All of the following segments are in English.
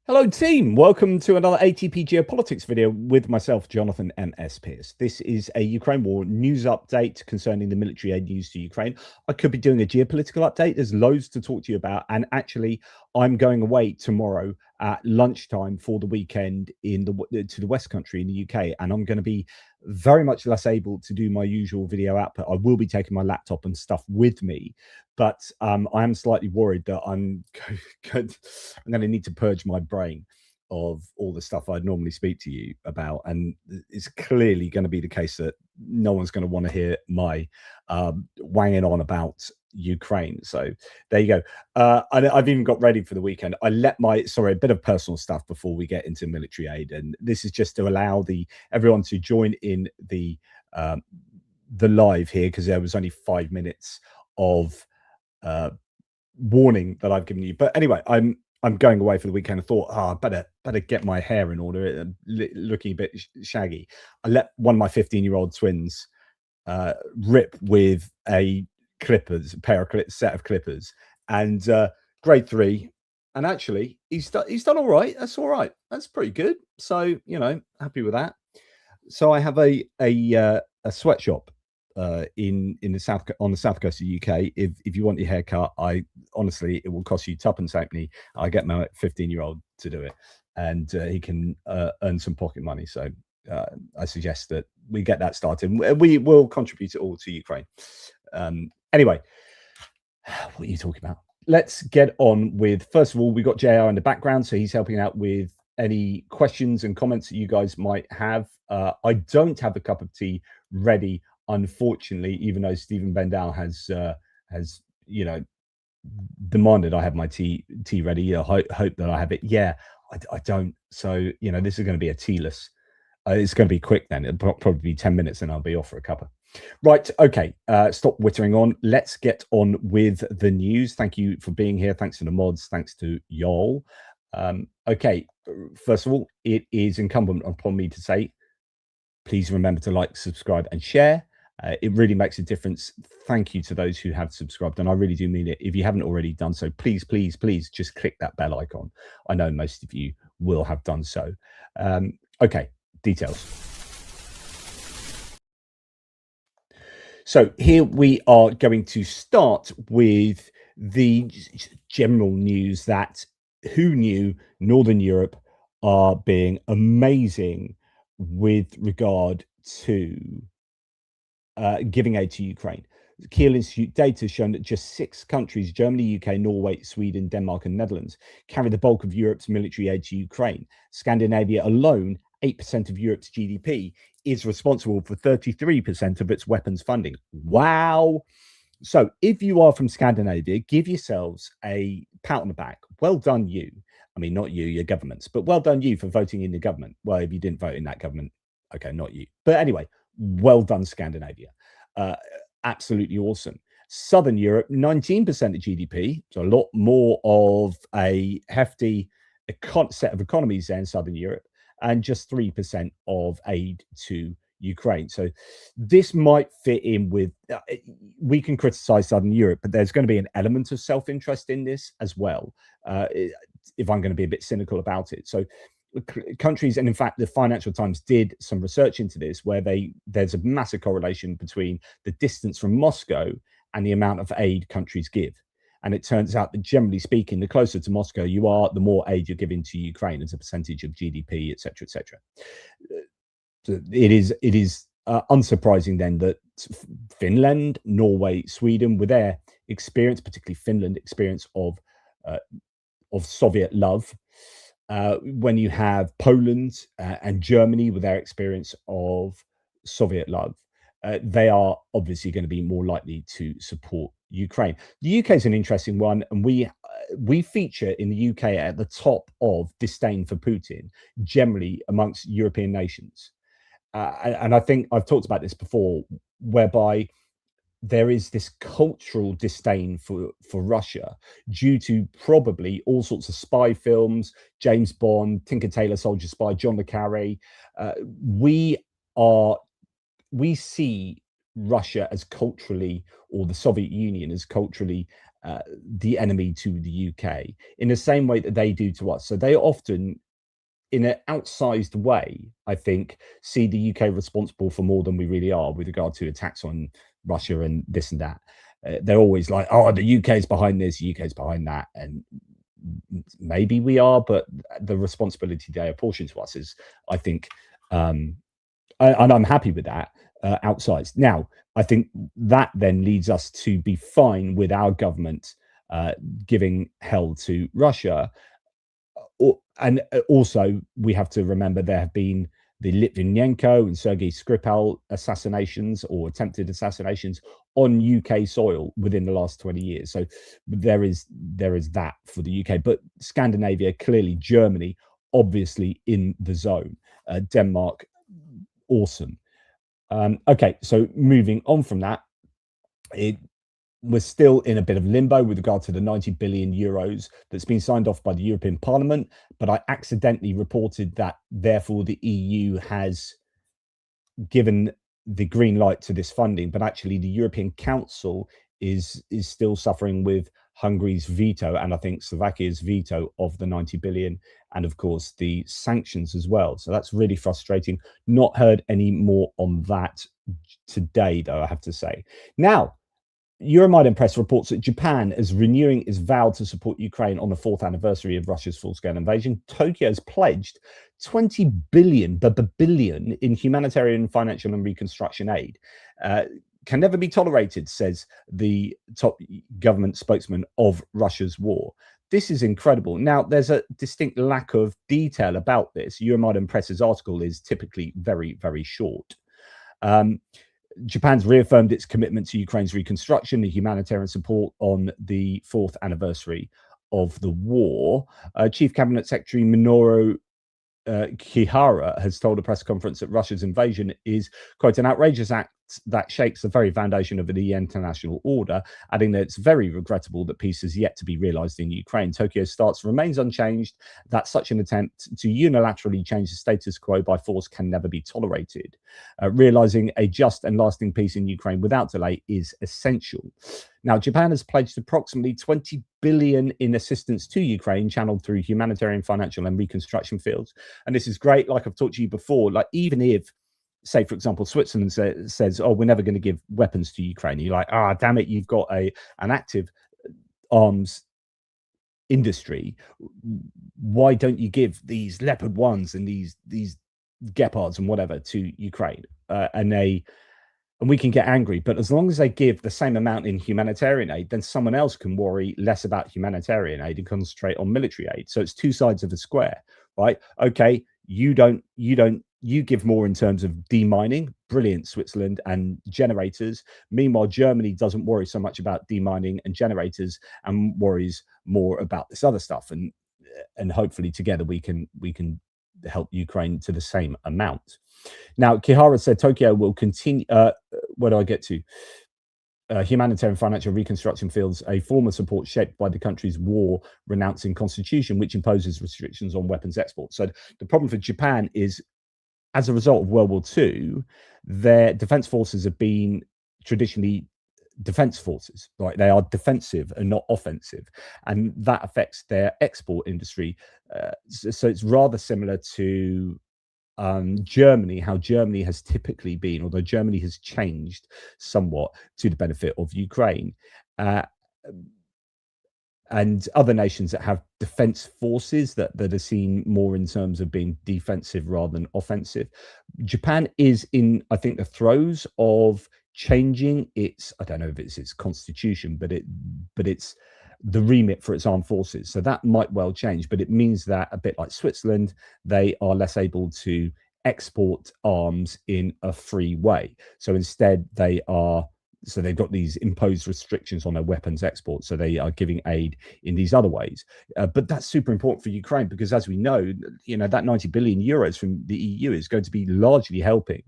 Hello team, welcome to another ATP Geopolitics video with myself, Jonathan M.S. Pierce. This is a Ukraine war news update concerning the military aid news to Ukraine. I could be doing a geopolitical update. There's loads to talk to you about. And actually, I'm going away tomorrow at lunchtime for the weekend to the West Country in the UK. And I'm going to be very much less able to do my usual video output. I will be taking my laptop and stuff with me. But I am slightly worried that I'm going to need to purge my brain of all the stuff I'd normally speak to you about. And it's clearly going to be the case that no one's going to want to hear my wanging on about Ukraine. So there you go. I've even got ready for the weekend. I let a bit of personal stuff before we get into military aid. And this is just to allow everyone to join in the live here, because there was only 5 minutes of warning that I've given you. But anyway, I'm going away for the weekend. I thought, I better get my hair in order, looking a bit shaggy. I let one of my 15-year-old twins rip with a set of clippers, and grade 3, and actually he's done all right. That's all right. That's pretty good. So happy with that. So I have a sweatshop in the south, on the south coast of the UK. If you want your haircut, honestly, it will cost you tuppence halfpenny. I get my 15-year-old to do it, and he can earn some pocket money. So I suggest that we get that started. We will contribute it all to Ukraine. Anyway, what are you talking about? Let's get on with, first of all, we got JR in the background, so he's helping out with any questions and comments that you guys might have. I don't have a cup of tea ready, unfortunately, even though Stephen Bendal has demanded I have my tea ready. I hope that I have it. Yeah, I don't. So this is going to be a tealess. It's going to be quick then. It'll probably be 10 minutes and I'll be off for a cuppa. Right. Okay. Stop wittering on. Let's get on with the news. Thank you for being here. Thanks to the mods. Thanks to y'all. Okay. First of all, it is incumbent upon me to say, please remember to like, subscribe, and share. It really makes a difference. Thank you to those who have subscribed, and I really do mean it. If you haven't already done so, please, please, please just click that bell icon. I know most of you will have done so. Okay, details. So here we are going to start with the general news that who knew Northern Europe are being amazing with regard to giving aid to Ukraine. The Kiel Institute data has shown that just 6 countries, Germany, UK, Norway, Sweden, Denmark, and Netherlands, carry the bulk of Europe's military aid to Ukraine. Scandinavia alone, 8% of Europe's GDP, is responsible for 33% of its weapons funding. Wow. So if you are from Scandinavia, give yourselves a pat on the back. Well done, you. I mean, not you, your governments, but well done you for voting in the government. Well, if you didn't vote in that government, okay, not you. But anyway, well done, Scandinavia. Absolutely awesome. Southern Europe, 19% of GDP, so a lot more of a hefty set of economies there in Southern Europe, and just 3% of aid to Ukraine. So this might fit in with, we can criticize Southern Europe, but there's going to be an element of self-interest in this as well, if I'm going to be a bit cynical about it. So countries, and in fact the Financial Times did some research into this, where there's a massive correlation between the distance from Moscow and the amount of aid countries give. And it turns out that, generally speaking, the closer to Moscow you are, the more aid you're giving to Ukraine as a percentage of GDP, etc., etc. It is unsurprising then that Finland, Norway, Sweden, with their experience, particularly Finland, experience of Soviet love, when you have Poland and Germany with their experience of Soviet love, they are obviously going to be more likely to support Ukraine. The UK is an interesting one, and we feature in the UK at the top of disdain for Putin, generally amongst European nations. And I think I've talked about this before, whereby there is this cultural disdain for Russia due to probably all sorts of spy films, James Bond, Tinker Tailor Soldier Spy, John le Carre. We see Russia as culturally, or the Soviet Union as culturally the enemy to the UK in the same way that they do to us. So they often, in an outsized way, I think, see the UK responsible for more than we really are with regard to attacks on Russia and this and that. They're always like, oh, the UK's behind this, the UK's behind that. And maybe we are, but the responsibility they apportion to us is, I think, and I'm happy with that, outsized. Now, I think that then leads us to be fine with our government giving hell to Russia. And also, we have to remember there have been the Litvinenko and Sergei Skripal assassinations or attempted assassinations on UK soil within the last 20 years. So there is that for the UK, but Scandinavia, clearly Germany, obviously in the zone, Denmark, awesome. Okay, so moving on from that, we're still in a bit of limbo with regard to the 90 billion euros that's been signed off by the European Parliament, but I accidentally reported that therefore the EU has given the green light to this funding, but actually the European Council is still suffering with Hungary's veto, and I think Slovakia's veto of the 90 billion, and of course the sanctions as well. So that's really frustrating. Not heard any more on that today, though, I have to say. Now, Euromaidan Press reports that Japan is renewing its vow to support Ukraine on the 4th anniversary of Russia's full-scale invasion. Tokyo has pledged 20 billion in humanitarian, financial and reconstruction aid. Can never be tolerated, says the top government spokesman of Russia's war. This is incredible. Now, there's a distinct lack of detail about this. Euromaidan Press's article is typically very, very short. Japan's reaffirmed its commitment to Ukraine's reconstruction and humanitarian support on the 4th anniversary of the war. Chief Cabinet Secretary Minoru Kihara has told a press conference that Russia's invasion is, quote, an outrageous act that shakes the very foundation of the international order, adding that it's very regrettable that peace has yet to be realized in Ukraine. Tokyo's stance remains unchanged, that such an attempt to unilaterally change the status quo by force can never be tolerated. Realizing a just and lasting peace in Ukraine without delay is essential. Now, Japan has pledged approximately 20 billion in assistance to Ukraine, channeled through humanitarian, financial, and reconstruction fields. And this is great. Like I've talked to you before, like even if, say, for example, Switzerland says, oh, we're never going to give weapons to Ukraine. You're like, ah, damn it, you've got an active arms industry. Why don't you give these Leopard 1s and these Gepards and whatever to Ukraine? And we can get angry, but as long as they give the same amount in humanitarian aid, then someone else can worry less about humanitarian aid and concentrate on military aid. So it's two sides of the square, right? Okay, you give more in terms of demining, brilliant, Switzerland, and generators. Meanwhile, Germany doesn't worry so much about demining and generators and worries more about this other stuff. And hopefully together we can help Ukraine to the same amount. Now, Kihara said Tokyo will continue. Where do I get to? Humanitarian, financial, reconstruction fields, a form of support shaped by the country's war-renouncing constitution, which imposes restrictions on weapons exports. So the problem for Japan is, as a result of World War II, their defense forces have been traditionally defense forces, right? They are defensive and not offensive, and that affects their export industry. So it's rather similar to Germany, how Germany has typically been, although Germany has changed somewhat to the benefit of Ukraine. And other nations that have defense forces that are seen more in terms of being defensive rather than offensive. Japan is in, I think, the throes of changing its, I don't know if it's its constitution, but it's the remit for its armed forces. So that might well change, but it means that, a bit like Switzerland, they are less able to export arms in a free way. So instead they've got these imposed restrictions on their weapons export. So they are giving aid in these other ways. But that's super important for Ukraine because, as we know, that 90 billion euros from the EU is going to be largely helping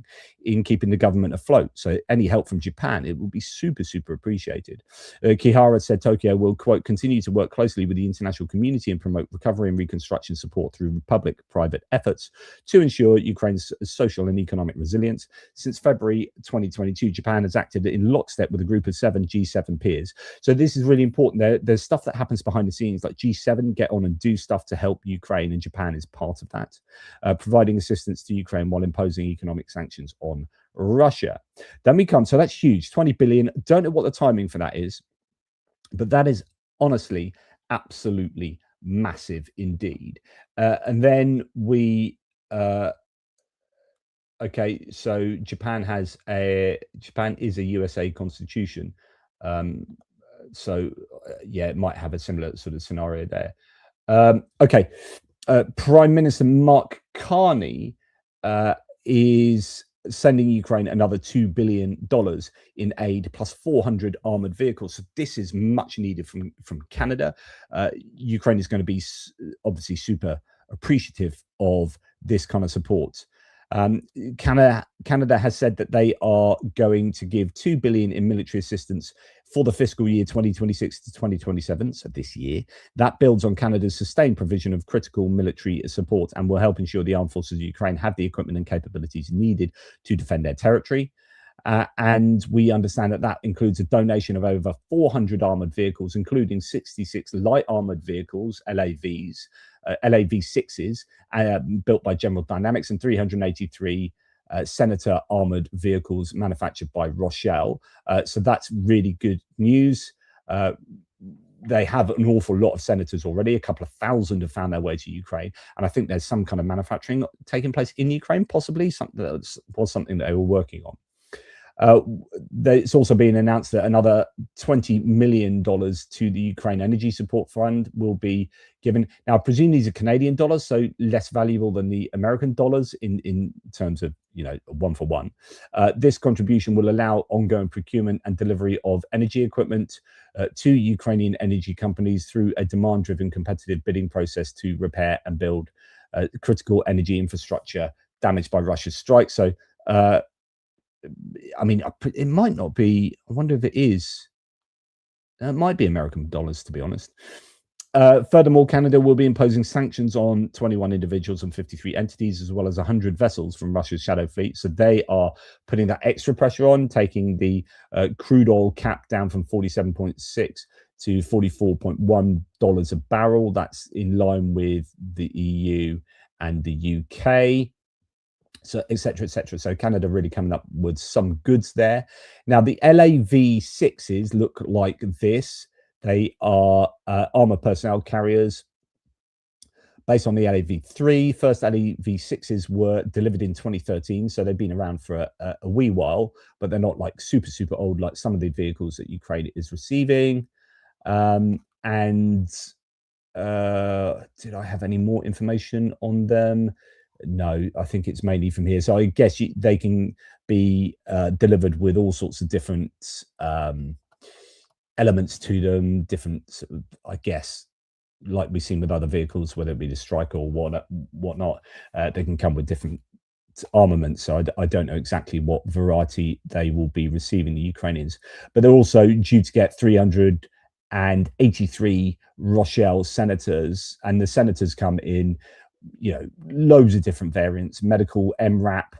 in keeping the government afloat. So any help from Japan, it will be super, super appreciated. Kihara said Tokyo will, quote, continue to work closely with the international community and promote recovery and reconstruction support through public-private efforts to ensure Ukraine's social and economic resilience. Since February 2022, Japan has acted in lockstep lockstep with a group of 7 G7 peers. So this is really important. There's stuff that happens behind the scenes, like G7 get on and do stuff to help Ukraine, and Japan is part of that, providing assistance to Ukraine while imposing economic sanctions on Russia. Then we come, so that's huge, 20 billion. Don't know what the timing for that is, but that is honestly absolutely massive indeed. And then we okay, so Japan is a USA constitution. So yeah, it might have a similar sort of scenario there. Okay, Prime Minister Mark Carney is sending Ukraine another $2 billion in aid, plus 400 armored vehicles. So this is much needed from Canada. Ukraine is going to be obviously super appreciative of this kind of support. Canada has said that they are going to give $2 billion in military assistance for the fiscal year 2026 to 2027, so this year. That builds on Canada's sustained provision of critical military support and will help ensure the armed forces of Ukraine have the equipment and capabilities needed to defend their territory. And we understand that that includes a donation of over 400 armored vehicles, including 66 light armored vehicles, LAV-6s, built by General Dynamics, and 383 Senator armored vehicles manufactured by Rochelle. So that's really good news. They have an awful lot of senators already. A couple of thousand have found their way to Ukraine. And I think there's some kind of manufacturing taking place in Ukraine, possibly. That was something that they were working on. It's also been announced that another $20 million to the Ukraine Energy Support Fund will be given. Now, I presume these are Canadian dollars, so less valuable than the American dollars in terms of, one for one. This contribution will allow ongoing procurement and delivery of energy equipment to Ukrainian energy companies through a demand-driven competitive bidding process to repair and build critical energy infrastructure damaged by Russia's strike. So, I mean, it might not be. I wonder if it is. It might be American dollars, to be honest. Furthermore, Canada will be imposing sanctions on 21 individuals and 53 entities, as well as 100 vessels from Russia's shadow fleet. So they are putting that extra pressure on, taking the crude oil cap down from 47.6 to $44.1 a barrel. That's in line with the EU and the UK. So et cetera, et cetera. So Canada really coming up with some goods there. Now, the LAV-6s look like this. They are armor personnel carriers based on the LAV-3. First LAV-6s were delivered in 2013, so they've been around for a wee while, but they're not like super, super old like some of the vehicles that Ukraine is receiving. Did I have any more information on them? No, I think it's mainly from here. So I guess they can be delivered with all sorts of different elements to them, different, I guess, like we've seen with other vehicles, whether it be the Striker or whatnot, they can come with different armaments. So I don't know exactly what variety they will be receiving, the Ukrainians, but they're also due to get 383 Rochelle Senators, and the Senators come in loads of different variants: medical, MRAP,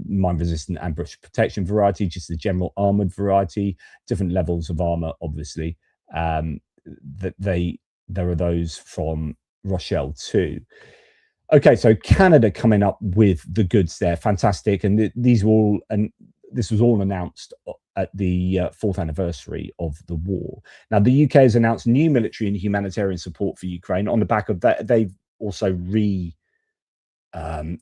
mine resistant ambush protection variety, just the general armored variety, different levels of armor, obviously. There are those from Rochelle too. Okay, so Canada coming up with the goods there, fantastic. And this was all announced at the 4th anniversary of the war. Now, the UK has announced new military and humanitarian support for Ukraine. On the back of that, they've also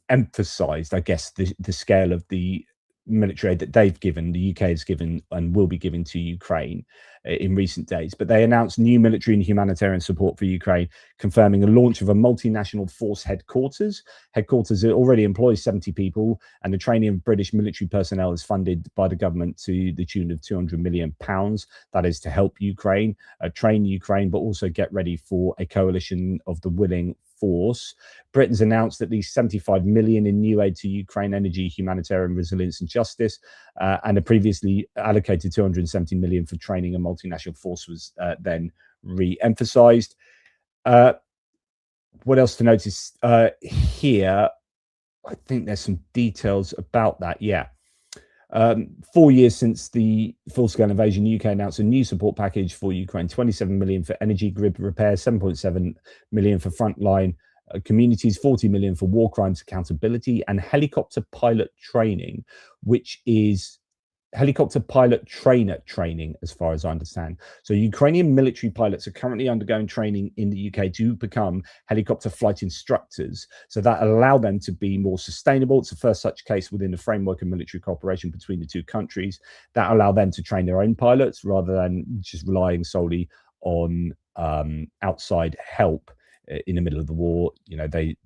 emphasized, I guess, the scale of the military aid that they've given, the UK has given and will be giving to Ukraine in recent days. But they announced new military and humanitarian support for Ukraine, confirming the launch of a multinational force headquarters. Headquarters already employs 70 people, and the training of British military personnel is funded by the government to the tune of £200 million. That is to help Ukraine, train Ukraine, but also get ready for a coalition of the willing force. Britain's announced at least 75 million in new aid to Ukraine energy, humanitarian resilience and justice, and a previously allocated 270 million for training a multinational force was then re-emphasized. What else to notice here? I think there's some details about that. Yeah. 4 years since the full-scale invasion, UK announced a new support package for Ukraine: 27 million for energy grid repair, 7.7 million for frontline communities, 40 million for war crimes accountability, and helicopter pilot training, which is helicopter pilot trainer training, as far as I understand. So Ukrainian military pilots are currently undergoing training in the UK to become helicopter flight instructors. So that allow them to be more sustainable. It's the first such case within the framework of military cooperation between the two countries that allow them to train their own pilots rather than just relying solely on outside help in the middle of the war. You know, they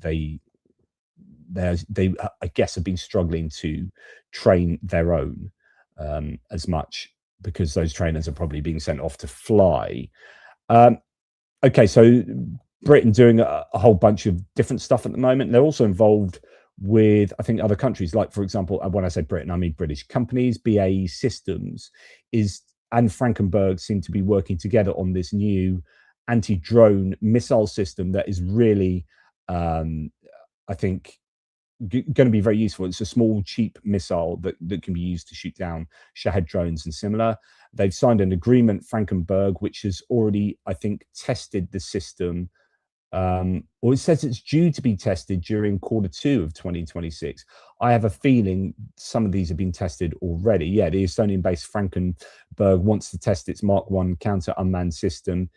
I guess have been struggling to train their own as much, because those trainers are probably being sent off to fly. Okay, so Britain doing a whole bunch of different stuff at the moment. They're also involved with, I think, other countries, like, for example, when I say Britain, I mean British companies. BAE Systems and Frankenberg seem to be working together on this new anti-drone missile system that is really, I think, going to be very useful. It's a small, cheap missile that can be used to shoot down Shahed drones and similar. They've signed an agreement, Frankenberg, which has already, I think, tested the system, or it says it's due to be tested during Q2 of 2026. I have a feeling some of these have been tested already. Yeah, the Estonian-based Frankenberg wants to test its Mark 1 counter unmanned system.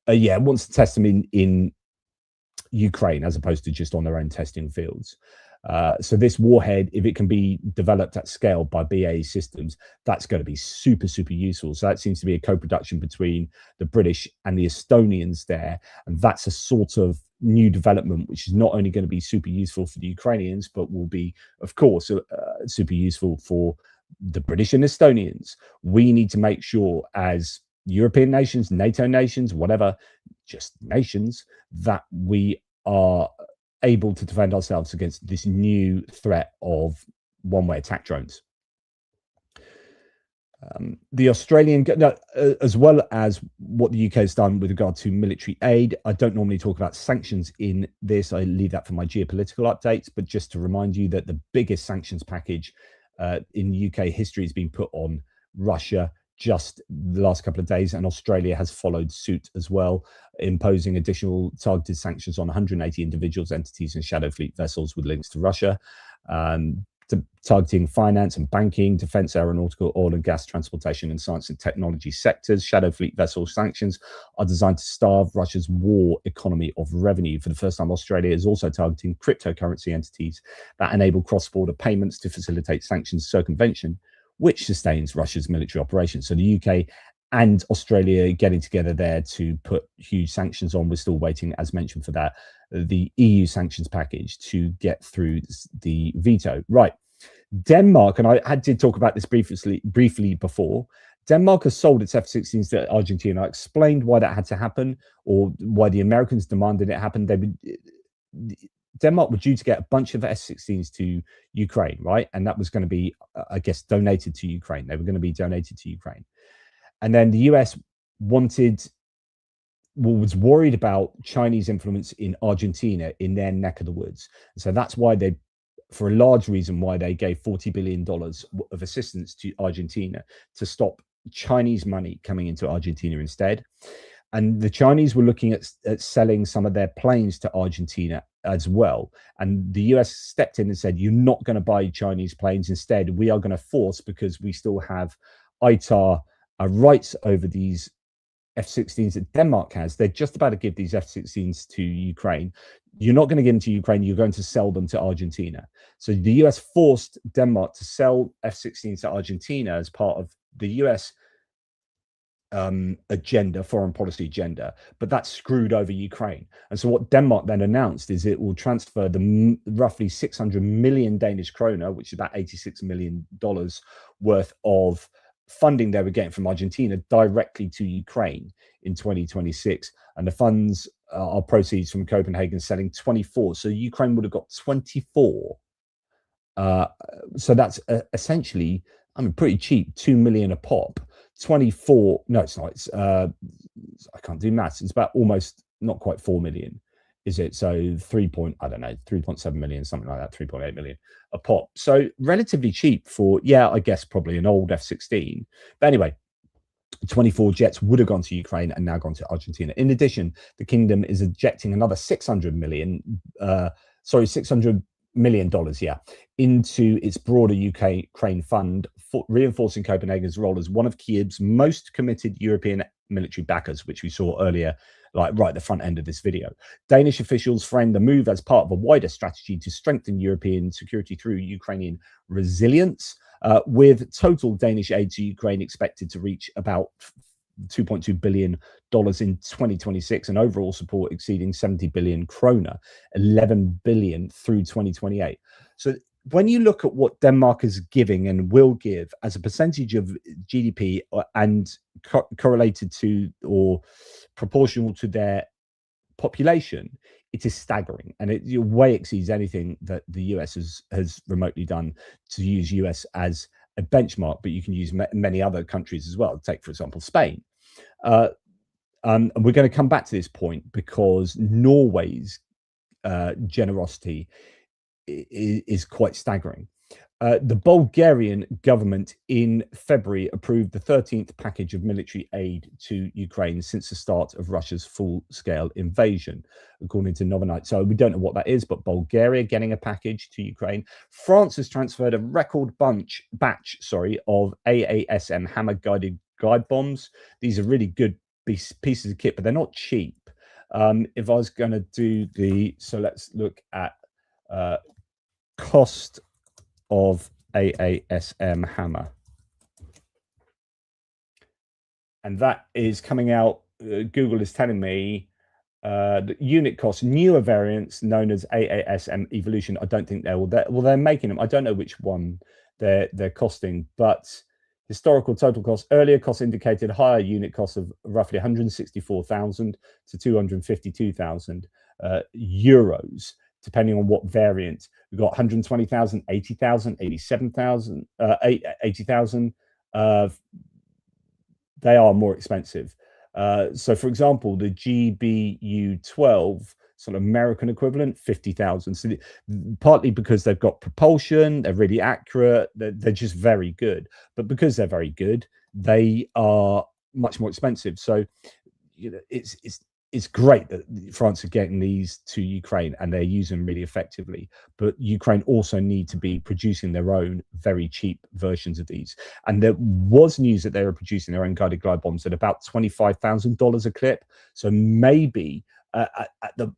Yeah, it wants to test them in Ukraine as opposed to just on their own testing fields. So this warhead, if it can be developed at scale by BAE Systems, that's going to be super, super useful. So that seems to be a co-production between the British and the Estonians there. And that's a sort of new development, which is not only going to be super useful for the Ukrainians, but will be, of course, super useful for the British and Estonians. We need to make sure, as European nations, NATO nations, whatever, just nations, that we are able to defend ourselves against this new threat of one-way attack drones. The Australian, as well as what the UK has done with regard to military aid. I don't normally talk about sanctions in this. I leave that for my geopolitical updates. But just to remind you that the biggest sanctions package in UK history has been put on Russia just the last couple of days, and Australia has followed suit as well, imposing additional targeted sanctions on 180 individuals, entities, and shadow fleet vessels with links to Russia, targeting finance and banking, defense, aeronautical, oil and gas, transportation, and science and technology sectors. Shadow fleet vessel sanctions are designed to starve Russia's war economy of revenue. For the first time, Australia is also targeting cryptocurrency entities that enable cross-border payments to facilitate sanctions circumvention, which sustains Russia's military operations. So the UK and Australia getting together there to put huge sanctions on. We're still waiting, as mentioned, for that, the EU sanctions package to get through the veto. Right. Denmark, and I did talk about this briefly before. Denmark has sold its F-16s to Argentina. I explained why that had to happen, or why the Americans demanded it happen. Denmark were due to get a bunch of F-16s to Ukraine, right? And that was going to be, I guess, donated to Ukraine. They were going to be donated to Ukraine. And then the US was worried about Chinese influence in Argentina, in their neck of the woods. So that's why for a large reason, why they gave $40 billion of assistance to Argentina, to stop Chinese money coming into Argentina instead. And the Chinese were looking at selling some of their planes to Argentina as well. And the US stepped in and said, you're not going to buy Chinese planes. Instead, we are going to force, because we still have ITAR rights over these F-16s that Denmark has. They're just about to give these F-16s to Ukraine. You're not going to give them to Ukraine. You're going to sell them to Argentina. So the US forced Denmark to sell F-16s to Argentina as part of the US agenda, foreign policy agenda, but that screwed over Ukraine. And so what Denmark then announced is it will transfer the roughly 600 million Danish kroner, which is about $86 million worth of funding they were getting from Argentina, directly to Ukraine in 2026. And the funds are proceeds from Copenhagen selling 24. So Ukraine would have got 24. So that's essentially, I mean, pretty cheap, 2 million a pop. 24, no, it's not. It's I can't do maths. It's about almost, not quite 4 million is it? So 3.7 million, something like that, 3.8 million a pop. So relatively cheap for, yeah, I guess probably an old F-16. But anyway, 24 jets would have gone to Ukraine and now gone to Argentina. In addition, the kingdom is ejecting another $600 million, $600 million, yeah, into its broader Ukraine fund, reinforcing Copenhagen's role as one of Kiev's most committed European military backers, which we saw earlier, like right at the front end of this video. Danish officials frame the move as part of a wider strategy to strengthen European security through Ukrainian resilience. With total Danish aid to Ukraine expected to reach about $2.2 billion in 2026, and overall support exceeding 70 billion kroner, 11 billion through 2028. So when you look at what Denmark is giving and will give as a percentage of GDP and correlated to or proportional to their population, it is staggering, and it way exceeds anything that the US has remotely done, to use US as a benchmark. But you can use many other countries as well. Take, for example, Spain. And we're going to come back to this point because Norway's generosity is quite staggering. The Bulgarian government in February approved the 13th package of military aid to Ukraine since the start of Russia's full-scale invasion, according to Novinite. So we don't know what that is, but Bulgaria getting a package to Ukraine. France has transferred a record batch of AASM hammer-guided glide bombs. These are really good pieces of kit, but they're not cheap. If I was going to do so let's look at cost of AASM hammer, and that is coming out. Google is telling me the unit cost, newer variants known as AASM Evolution. I don't think they're making them. I don't know which one they're costing, but historical total cost, earlier costs indicated higher unit costs of roughly 164,000 to 252,000 euros, depending on what variant. We've got 120,000, 80,000, 87,000, 80,000. They are more expensive. So, for example, the GBU-12, sort of American equivalent, 50,000. So partly because they've got propulsion, they're really accurate, they're just very good. But because they're very good, they are much more expensive. So, you know, it's great that France are getting these to Ukraine and they're using them really effectively. But Ukraine also need to be producing their own very cheap versions of these. And there was news that they were producing their own guided glide bombs at about $25,000 a clip. So maybe at the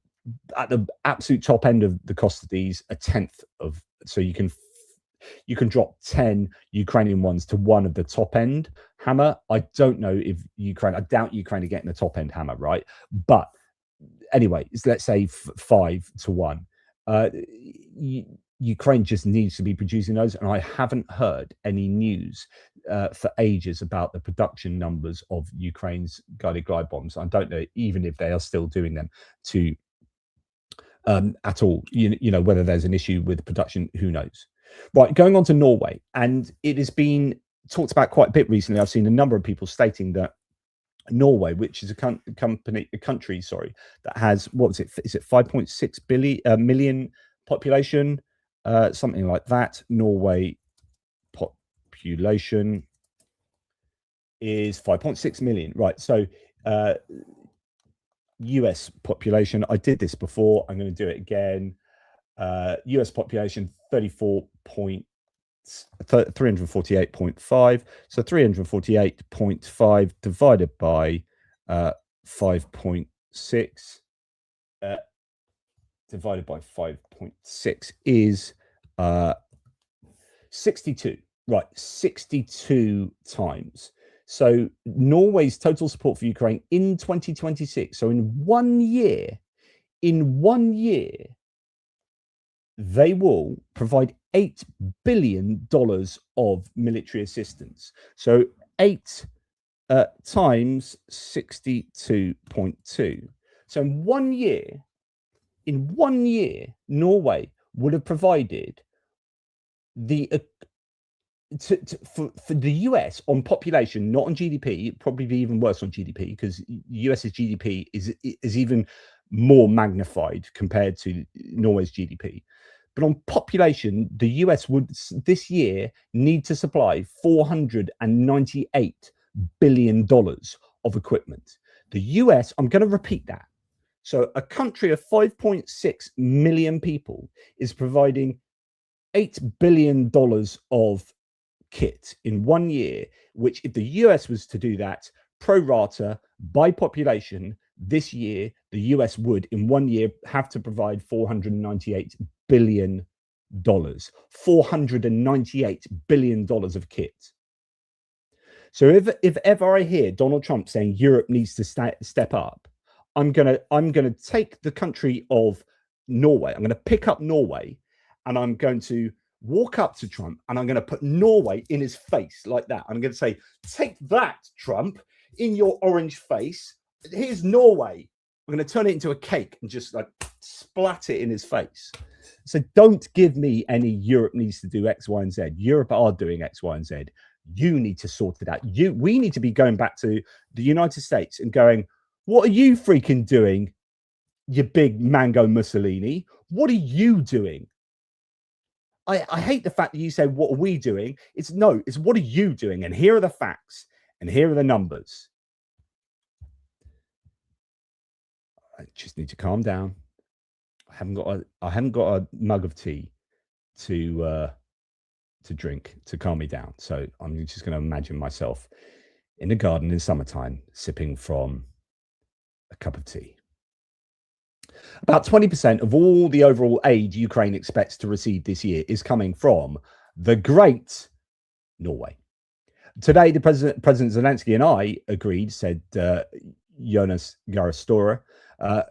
absolute top end of the cost of these, a tenth of. So you can drop 10 Ukrainian ones to one of the top end hammer. I don't know if I doubt Ukraine are getting the top end hammer, right? But anyway, let's say 5 to 1. Ukraine just needs to be producing those. And I haven't heard any news for ages about the production numbers of Ukraine's guided glide bombs. I don't know even if they are still doing them at all. You know, whether there's an issue with production, who knows? Right, going on to Norway, and it has been talked about quite a bit recently. I've seen a number of people stating that Norway, which is a country, that has, what was it? Is it 5.6 million population, something like that? Norway population is 5.6 million, right? So US population. I did this before. I'm going to do it again. US population 348.5. So 348.5 divided by 5.6 divided by 5.6 is 62. Right, 62 times. So Norway's total support for Ukraine in 2026. So in 1 year, they will provide $8 billion of military assistance. So 8 times 62.2. So in 1 year, Norway would have provided for the US on population, not on GDP, probably be even worse on GDP, because US's GDP is even more magnified compared to Norway's GDP. But on population, the US would this year need to supply $498 billion of equipment. The US, I'm going to repeat that. So a country of 5.6 million people is providing $8 billion of kit in 1 year, which if the US was to do that pro rata by population this year, the US would in 1 year have to provide $498 billion. $498 billion of kit. So if ever I hear Donald Trump saying Europe needs to step up, I'm gonna take the country of Norway. I'm gonna pick up Norway, and I'm going to walk up to Trump, and I'm going to put Norway in his face like that. I'm going to say, "Take that, Trump, in your orange face. Here's Norway." I'm going to turn it into a cake and just like splat it in his face. So don't give me any Europe needs to do X, Y, and Z. Europe are doing X, Y, and Z. You need to sort it out. We need to be going back to the United States and going, what are you freaking doing, you big mango Mussolini? What are you doing? I hate the fact that you say, what are we doing? It's what are you doing? And here are the facts and here are the numbers. I just need to calm down. I haven't got a mug of tea to drink to calm me down. So I'm just going to imagine myself in the garden in summertime, sipping from a cup of tea. About 20% of all the overall aid Ukraine expects to receive this year is coming from the great Norway. Today, the President Zelensky and I agreed, said Jonas Gahr Støre,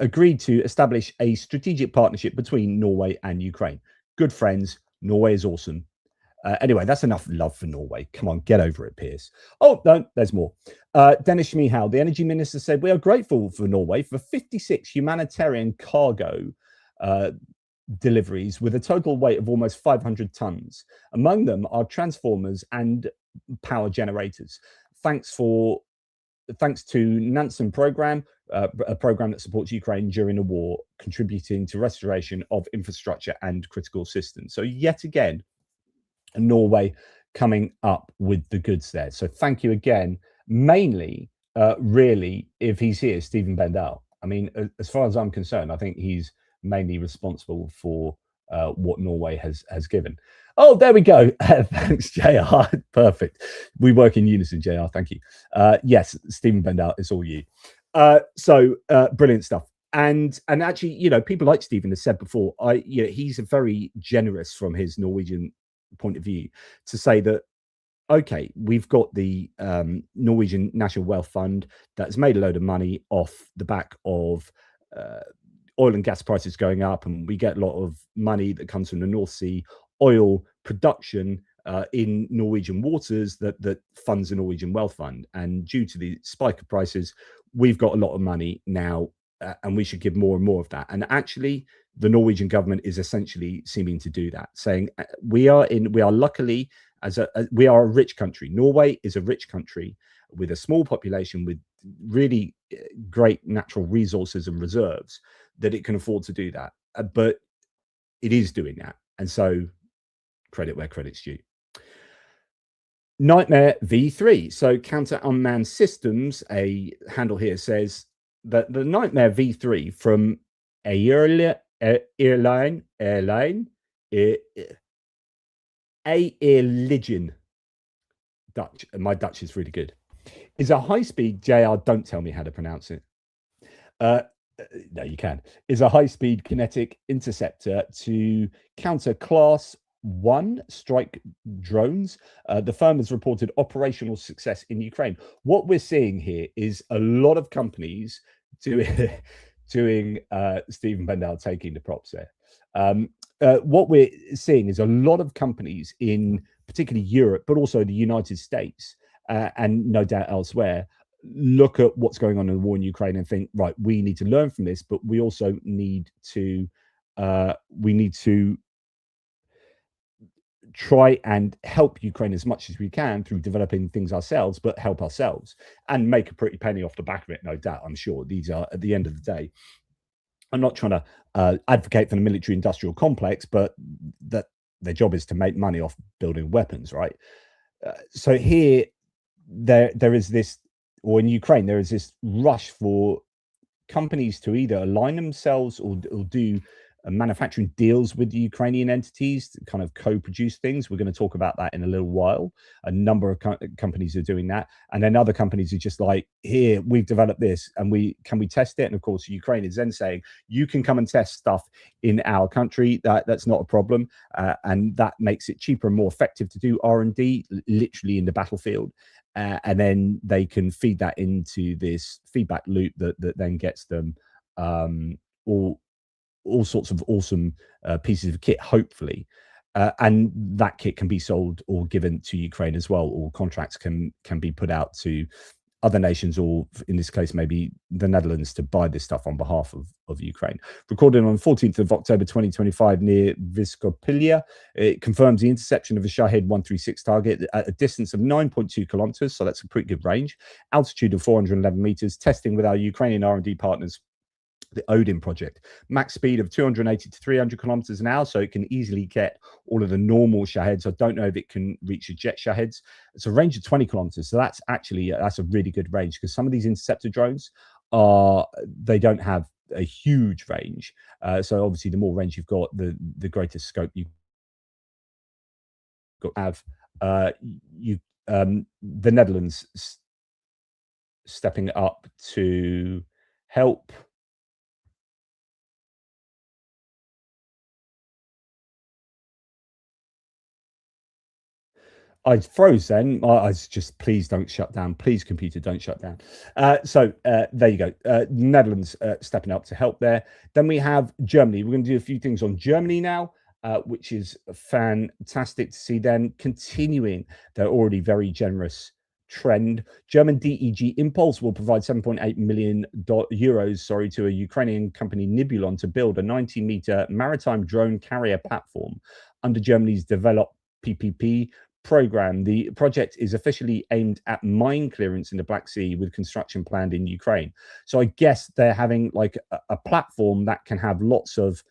agreed to establish a strategic partnership between Norway and Ukraine. Good friends. Norway is awesome. Anyway, that's enough love for Norway. Come on, get over it, Piers. Oh, no, there's more. Dennis Schmihal, the energy minister, said, we are grateful for Norway for 56 humanitarian cargo deliveries with a total weight of almost 500 tons. Among them are transformers and power generators. Thanks to Nansen program, a program that supports Ukraine during the war, contributing to restoration of infrastructure and critical systems. So yet again, Norway coming up with the goods there. So thank you again. Mainly, really, if he's here, Stephen Bendal. I mean, as far as I'm concerned, I think he's mainly responsible for what Norway has given. Oh, there we go. Thanks, JR. Perfect. We work in unison, JR. Thank you. Yes, Stephen Bendal, it's all you. So brilliant stuff. And actually, you know, people like Stephen has said before, he's very generous from his Norwegian point of view to say that, okay, we've got the Norwegian National Wealth Fund that's made a load of money off the back of oil and gas prices going up, and we get a lot of money that comes from the North Sea oil production in Norwegian waters that funds the Norwegian Wealth Fund. And due to the spike of prices, we've got a lot of money now, and we should give more and more of that. And actually, the Norwegian government is essentially seeming to do that, saying we are luckily we are a rich country. Norway is a rich country with a small population with really great natural resources and reserves that it can afford to do that. But it is doing that. And so credit where credit's due. Nightmare V3. So Counter Unmanned Systems, a handle here says that the Nightmare V3 from airline, Dutch. My Dutch is really good. Is a high-speed, JR, don't tell me how to pronounce it. No, you can. Is a high-speed kinetic interceptor to counter Class 1 strike drones. The firm has reported operational success in Ukraine. What we're seeing here is a lot of companies doing Stephen Bendal taking the props there. What we're seeing is a lot of companies in particularly Europe, but also the United States, and no doubt elsewhere, look at what's going on in the war in Ukraine and think, right, we need to learn from this, but we also need to try and help Ukraine as much as we can through developing things ourselves, but help ourselves and make a pretty penny off the back of it, no doubt. I'm sure these are, at the end of the day, I'm not trying to advocate for the military industrial complex, but that their job is to make money off building weapons, right? So here, there is this, or in Ukraine, there is this rush for companies to either align themselves or do manufacturing deals with the Ukrainian entities to kind of co-produce things. We're going to talk about that in a little while. A number of companies are doing that, and then other companies are just like, "Here, we've developed this, and we test it?" And of course, Ukraine is then saying, "You can come and test stuff in our country. That's not a problem," and that makes it cheaper and more effective to do R&D, literally in the battlefield. And then they can feed that into this feedback loop that then gets them all sorts of awesome pieces of kit, hopefully. And that kit can be sold or given to Ukraine as well, or contracts can be put out to other nations, or in this case, maybe the Netherlands, to buy this stuff on behalf of Ukraine. Recorded on 14th of October 2025 near Viskopilia, it confirms the interception of a Shahed 136 target at a distance of 9.2 kilometers, so that's a pretty good range, altitude of 411 meters, testing with our Ukrainian R&D partners, the Odin project. Max speed of 280 to 300 kilometers an hour, so it can easily get all of the normal Shaheds. I don't know if it can reach the jet Shaheds. It's a range of 20 kilometers, so that's actually that's a really good range, because some of these interceptor drones they don't have a huge range. So obviously, the more range you've got, the greater scope you got to have. You The Netherlands stepping up to help. I froze then. I was just, please don't shut down. Please, computer, don't shut down. There you go. Netherlands stepping up to help there. Then we have Germany. We're going to do a few things on Germany now, which is fantastic to see them continuing their already very generous trend. German DEG Impulse will provide 7.8 million euros, to a Ukrainian company, Nibulon, to build a 90-meter maritime drone carrier platform under Germany's Develop PPP program. The project is officially aimed at mine clearance in the Black Sea, with construction planned in Ukraine. So I guess they're having like a platform that can have lots of,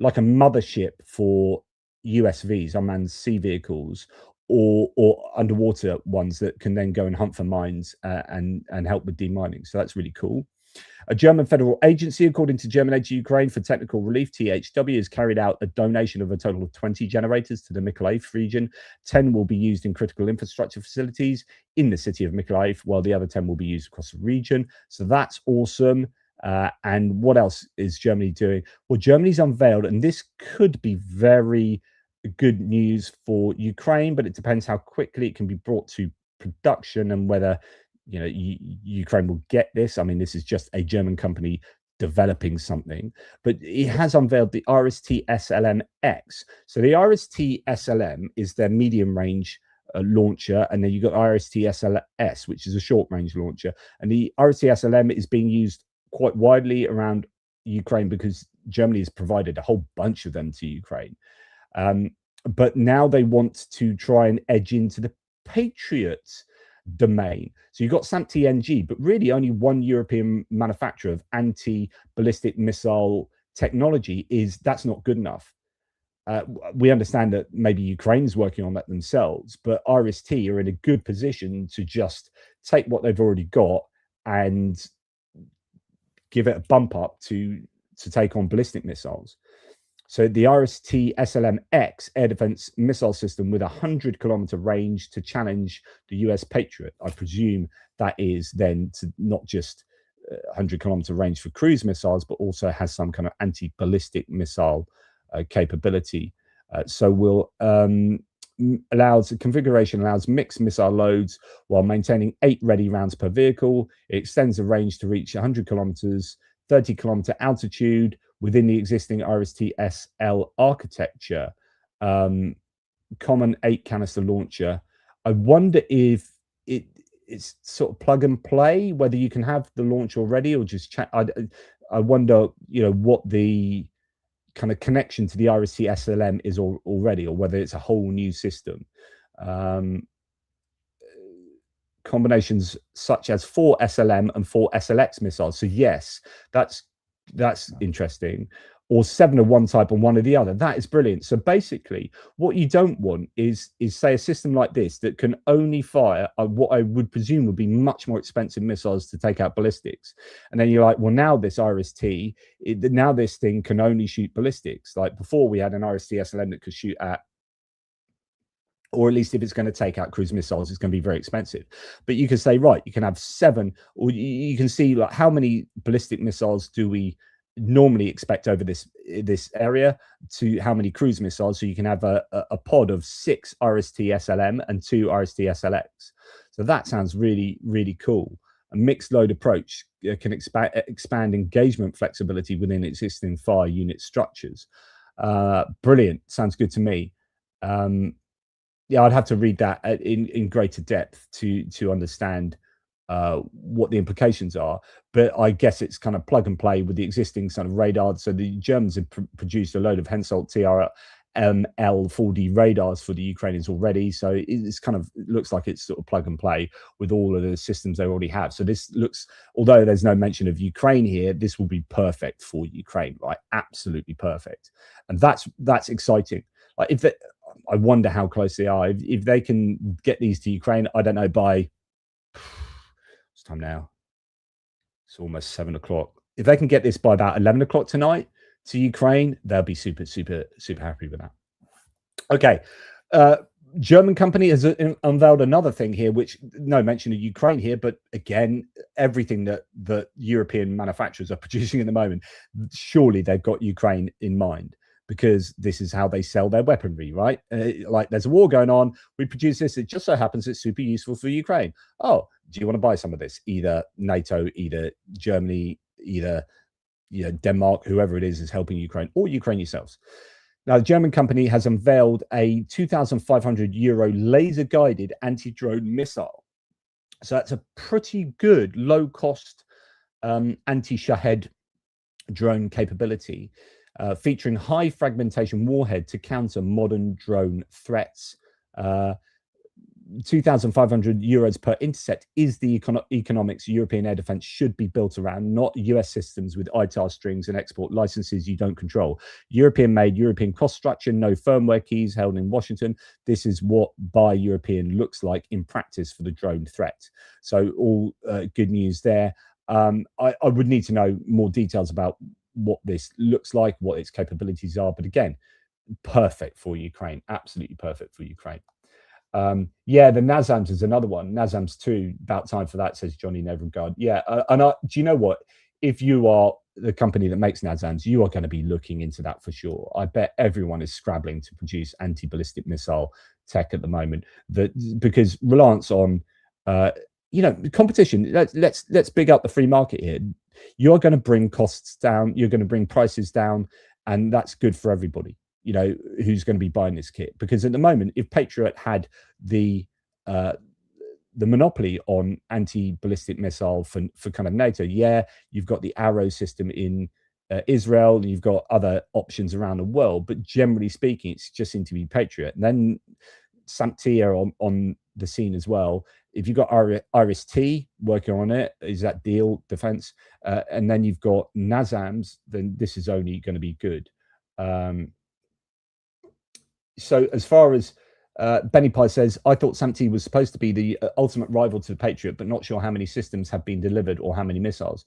like a mothership for USVs, unmanned sea vehicles, or underwater ones that can then go and hunt for mines and help with demining. So that's really cool. A German federal agency, according to German Aid to Ukraine for Technical Relief, THW, has carried out a donation of a total of 20 generators to the Mykolaiv region. 10 will be used in critical infrastructure facilities in the city of Mykolaiv, while the other 10 will be used across the region. So that's awesome. And what else is Germany doing? Well, Germany's unveiled, and this could be very good news for Ukraine, but it depends how quickly it can be brought to production and whether Ukraine will get this. I mean, this is just a German company developing something, but it has unveiled the IRIS-T SLM X. So the IRIS-T SLM is their medium range launcher, and then you've got IRIS-T SLS, which is a short range launcher. And the IRIS-T SLM is being used quite widely around Ukraine because Germany has provided a whole bunch of them to Ukraine. But now they want to try and edge into the Patriot domain. So you've got SAMP-TNG, but really only one European manufacturer of anti-ballistic missile technology. That's not good enough. We understand that maybe Ukraine's working on that themselves, but IRIS-T are in a good position to just take what they've already got and give it a bump up to take on ballistic missiles. So the IRIS-T SLM X air defense missile system with a 100-kilometer range to challenge the US Patriot. I presume that is then to not just 100-kilometer range for cruise missiles, but also has some kind of anti-ballistic missile capability. Configuration allows mixed missile loads while maintaining 8 ready rounds per vehicle. It extends the range to reach 100 kilometers, 30-kilometer altitude within the existing IRIS-T SL architecture. Common 8 canister launcher. I wonder if it's sort of plug and play, whether you can have the launch already or just chat. I wonder, what the kind of connection to the IRIS-T SLM is already, or whether it's a whole new system. Combinations such as 4 SLM and 4 SLX missiles. So yes, that's That's interesting. Or 7 of one type and 1 of the other. That is brilliant. So basically, what you don't want is say a system like this that can only fire what I would presume would be much more expensive missiles to take out ballistics. And then you're like, well, now this IRIS-T, now this thing can only shoot ballistics. Like before, we had an IRIS-T SLM that could shoot at, or at least if it's going to take out cruise missiles, it's going to be very expensive. But you can say, right, you can have 7, or you can see like how many ballistic missiles do we normally expect over this area to how many cruise missiles. So you can have a pod of 6 IRIS-T SLM and 2 IRIS-T SLX. So that sounds really, really cool. A mixed load approach can expand engagement flexibility within existing fire unit structures. Brilliant. Sounds good to me. Yeah, I'd have to read that in greater depth to understand what the implications are, but I guess it's kind of plug and play with the existing sort of radars. So the Germans have produced a load of Hensoldt TRML-4D radars for the Ukrainians already. So it's kind of, it looks like it's sort of plug and play with all of the systems they already have. So this looks, although there's no mention of Ukraine here, this will be perfect for Ukraine, right? Absolutely perfect, and that's exciting. Like if they, I wonder how close they are. If they can get these to Ukraine, I don't know, by what's time now? It's almost 7 o'clock. If they can get this by about 11 o'clock tonight to Ukraine, they'll be super, super, super happy with that. Okay. German company has unveiled another thing here, which no mention of Ukraine here, but again, everything that European manufacturers are producing at the moment, surely they've got Ukraine in mind, because this is how they sell their weaponry, right? Like there's a war going on, we produce this, it just so happens it's super useful for Ukraine. Oh, do you want to buy some of this? Either NATO, either Germany, either Denmark, whoever it is helping Ukraine, or Ukraine yourselves. Now, the German company has unveiled a 2,500 euro laser-guided anti-drone missile. So that's a pretty good low-cost anti-Shahed drone capability, featuring high fragmentation warhead to counter modern drone threats. 2,500 euros per intercept is the economics European air defense should be built around, not US systems with ITAR strings and export licenses you don't control. European made, European cost structure, no firmware keys held in Washington. This is what Buy European looks like in practice for the drone threat. So all good news there. I would need to know more details about what this looks like, what its capabilities are. But again, perfect for Ukraine, absolutely perfect for Ukraine. Yeah, the NASAMS is another one. NASAMS 2, about time for that, says Johnny Nevergard. Yeah, do you know what? If you are the company that makes NASAMS, you are going to be looking into that for sure. I bet everyone is scrabbling to produce anti-ballistic missile tech at the moment, because reliance on competition. Let's big up the free market here. You're going to bring costs down, you're going to bring prices down, and that's good for everybody, who's going to be buying this kit. Because at the moment, if Patriot had the monopoly on anti-ballistic missile for kind of NATO, yeah, you've got the Arrow system in Israel, and you've got other options around the world, but generally speaking, it's just seemed to be Patriot. And then SAMT on the scene as well. If you've got IRIS-T working on it, is that deal defense, and then you've got NASAMS, then this is only going to be good. So as far as Benny Pie says, I thought SAMT was supposed to be the ultimate rival to the Patriot, but not sure how many systems have been delivered or how many missiles.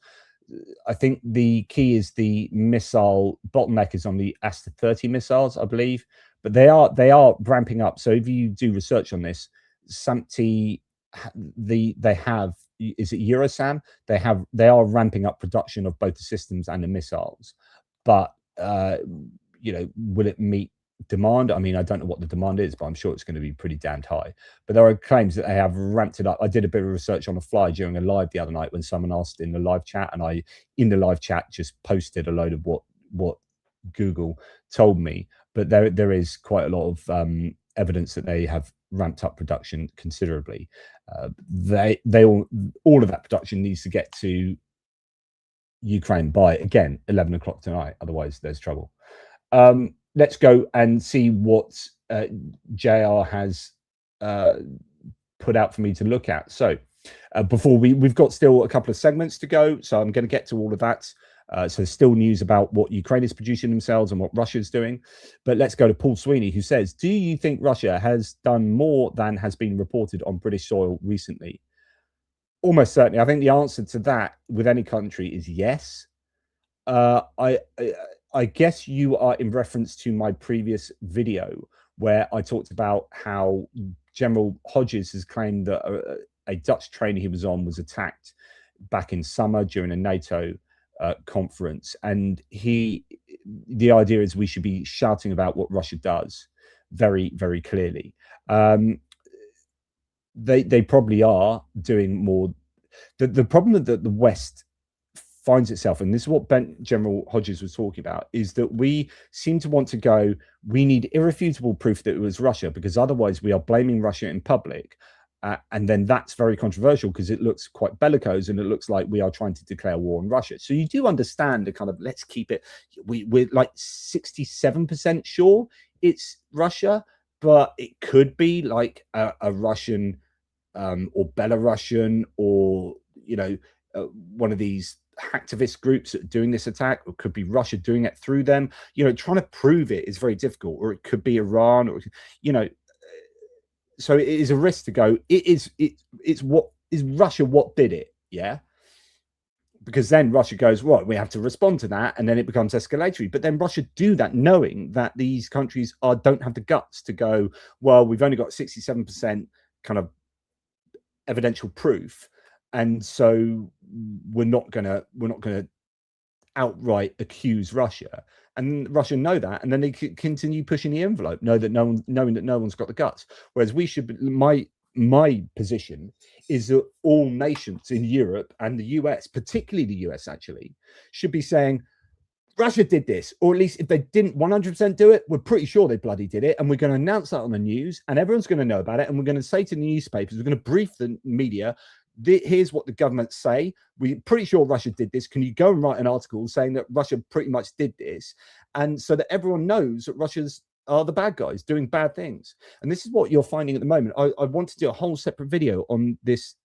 I think the key is the missile bottleneck is on the Aster 30 missiles, I believe, but they are ramping up. So if you do research on this, SAMT, they have, is it Eurosam? They are ramping up production of both the systems and the missiles, but will it meet demand? I mean, I don't know what the demand is, but I'm sure it's going to be pretty damned high. But there are claims that they have ramped it up. I did a bit of research on the fly during a live the other night when someone asked in the live chat, and I in the live chat just posted a load of what Google told me. But there is quite a lot of evidence that they have ramped up production considerably. All of that production needs to get to Ukraine by, again, 11 o'clock tonight. Otherwise, there's trouble. Let's go and see what JR has put out for me to look at. So before we've got still a couple of segments to go, so I'm going to get to all of that. So there's still news about what Ukraine is producing themselves and what Russia's doing. But let's go to Paul Sweeney, who says, do you think Russia has done more than has been reported on British soil recently? Almost certainly. I think the answer to that with any country is yes. I guess you are in reference to my previous video where I talked about how General Hodges has claimed that a Dutch train he was on was attacked back in summer during a NATO conference, and the idea is we should be shouting about what Russia does very, very clearly. They probably are doing more. The problem that the West finds itself, and this is what General Hodges was talking about, is that we seem to want to go, we need irrefutable proof that it was Russia, because otherwise we are blaming Russia in public. And then that's very controversial because it looks quite bellicose and it looks like we are trying to declare war on Russia. So you do understand the kind of, let's keep it, we're like 67% sure it's Russia, but it could be like a Russian or Belarusian or, one of these hacktivist groups that are doing this attack, or it could be Russia doing it through them. Trying to prove it is very difficult, or it could be Iran, or so it is a risk to go. It's what is Russia? What did it? Yeah, because then Russia goes, right, we have to respond to that, and then it becomes escalatory. But then Russia do that knowing that these countries don't have the guts to go, well, we've only got 67% kind of evidential proof, and so we're not gonna outright accuse Russia. And Russia know that, and then they continue pushing the envelope, knowing that no one's got the guts. Whereas we should, my position is that all nations in Europe and the US, particularly the US actually, should be saying, Russia did this, or at least if they didn't 100% do it, we're pretty sure they bloody did it. And we're going to announce that on the news, and everyone's going to know about it. And we're going to say to the newspapers, we're going to brief the media, here's what the government say. We're pretty sure Russia did this. Can you go and write an article saying that Russia pretty much did this? And so that everyone knows that Russia's are the bad guys doing bad things. And this is what you're finding at the moment. I want to do a whole separate video on this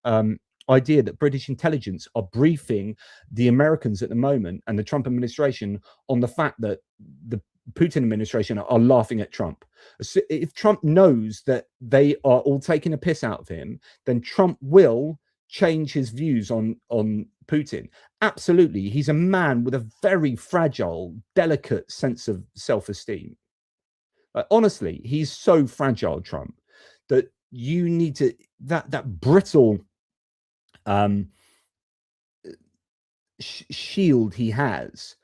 idea that British intelligence are briefing the Americans at the moment and the Trump administration on the fact that the Putin administration are laughing at Trump. So if Trump knows that they are all taking a piss out of him, then Trump will change his views on Putin. Absolutely. He's a man with a very fragile, delicate sense of self-esteem. Honestly, he's so fragile, Trump, that you need to, that brittle shield he has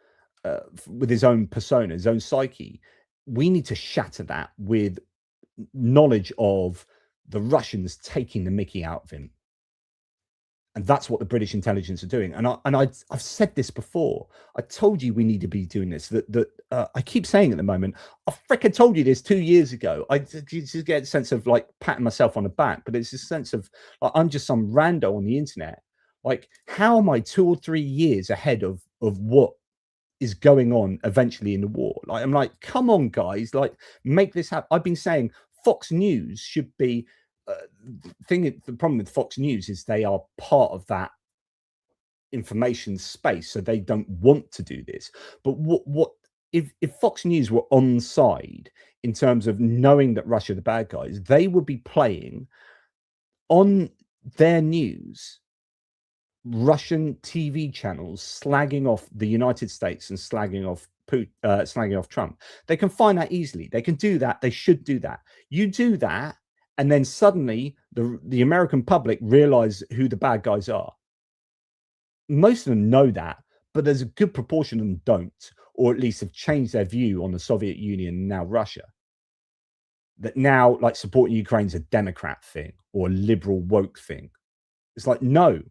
with his own persona, his own psyche. We need to shatter that with knowledge of the Russians taking the mickey out of him. And that's what the British intelligence are doing. And I've said this before. I told you we need to be doing this. I keep saying at the moment, I frickin' told you this 2 years ago. I just get a sense of like patting myself on the back, but it's a sense of like, I'm just some rando on the internet. Like, how am I 2 or 3 years ahead of what is going on eventually in the war? Like, I'm like, come on, guys, like, make this happen. I've been saying Fox News should be. The problem with Fox News is they are part of that information space, so they don't want to do this. But what if Fox News were on side in terms of knowing that Russia are the bad guys, they would be playing on their news Russian TV channels slagging off the United States and slagging off Trump. They can find that easily. They can do that. They should do that. You do that, and then suddenly the American public realize who the bad guys are. Most of them know that, but there's a good proportion of them don't, or at least have changed their view on the Soviet Union and now Russia. That now, like, supporting Ukraine's a Democrat thing or a liberal woke thing. It's like, no,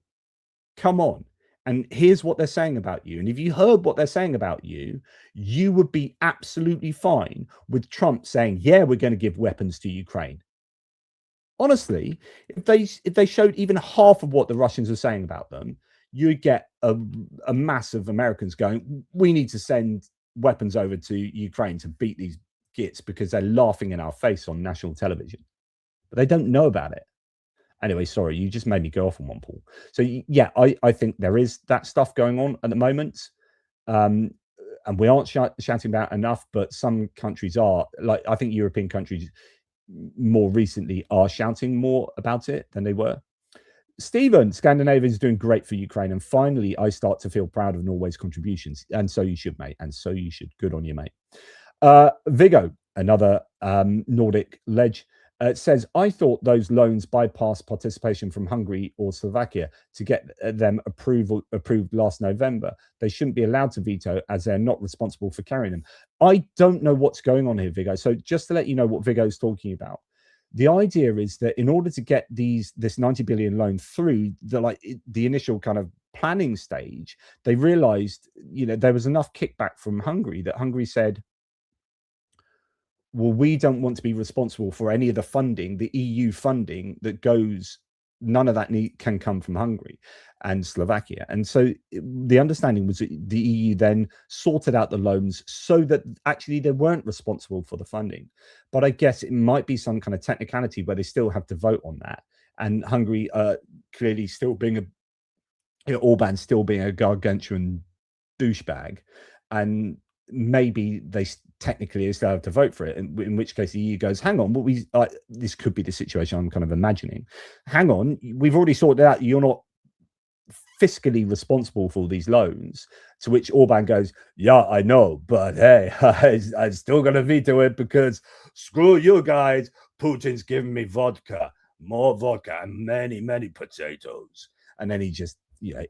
come on. And here's what they're saying about you. And if you heard what they're saying about you, you would be absolutely fine with Trump saying, yeah, we're going to give weapons to Ukraine. Honestly, if they showed even half of what the Russians are saying about them, you'd get a mass of Americans going, we need to send weapons over to Ukraine to beat these gits, because they're laughing in our face on national television. But they don't know about it. Anyway, sorry, you just made me go off on one, Paul. So yeah, I think there is that stuff going on at the moment. and we aren't shouting about enough, but some countries are. Like, I think European countries more recently are shouting more about it than they were. Stephen, Scandinavia is doing great for Ukraine. And finally, I start to feel proud of Norway's contributions. And so you should, mate. And so you should. Good on you, mate. Viggo, another Nordic ledge, says, I thought those loans bypassed participation from Hungary or Slovakia to get them approved last November. They shouldn't be allowed to veto as they're not responsible for carrying them. I don't know what's going on here, Viggo. So just to let you know what Viggo's talking about. The idea is that in order to get this 90 billion loan through the initial kind of planning stage, they realized, there was enough kickback from Hungary that Hungary said, well, we don't want to be responsible for any of the funding, the EU funding that goes, none of that can come from Hungary and Slovakia. And so the understanding was that the EU then sorted out the loans so that actually they weren't responsible for the funding. But I guess it might be some kind of technicality where they still have to vote on that. And Hungary clearly still being Orban still being a gargantuan douchebag. And maybe they technically still have to vote for it, in which case the EU goes, hang on, this could be the situation I'm kind of imagining. Hang on, we've already sorted out you're not fiscally responsible for these loans. To which Orban goes, yeah, I know, but hey, I'm still going to veto it because screw you guys. Putin's giving me vodka, more vodka, and many, many potatoes. And then he just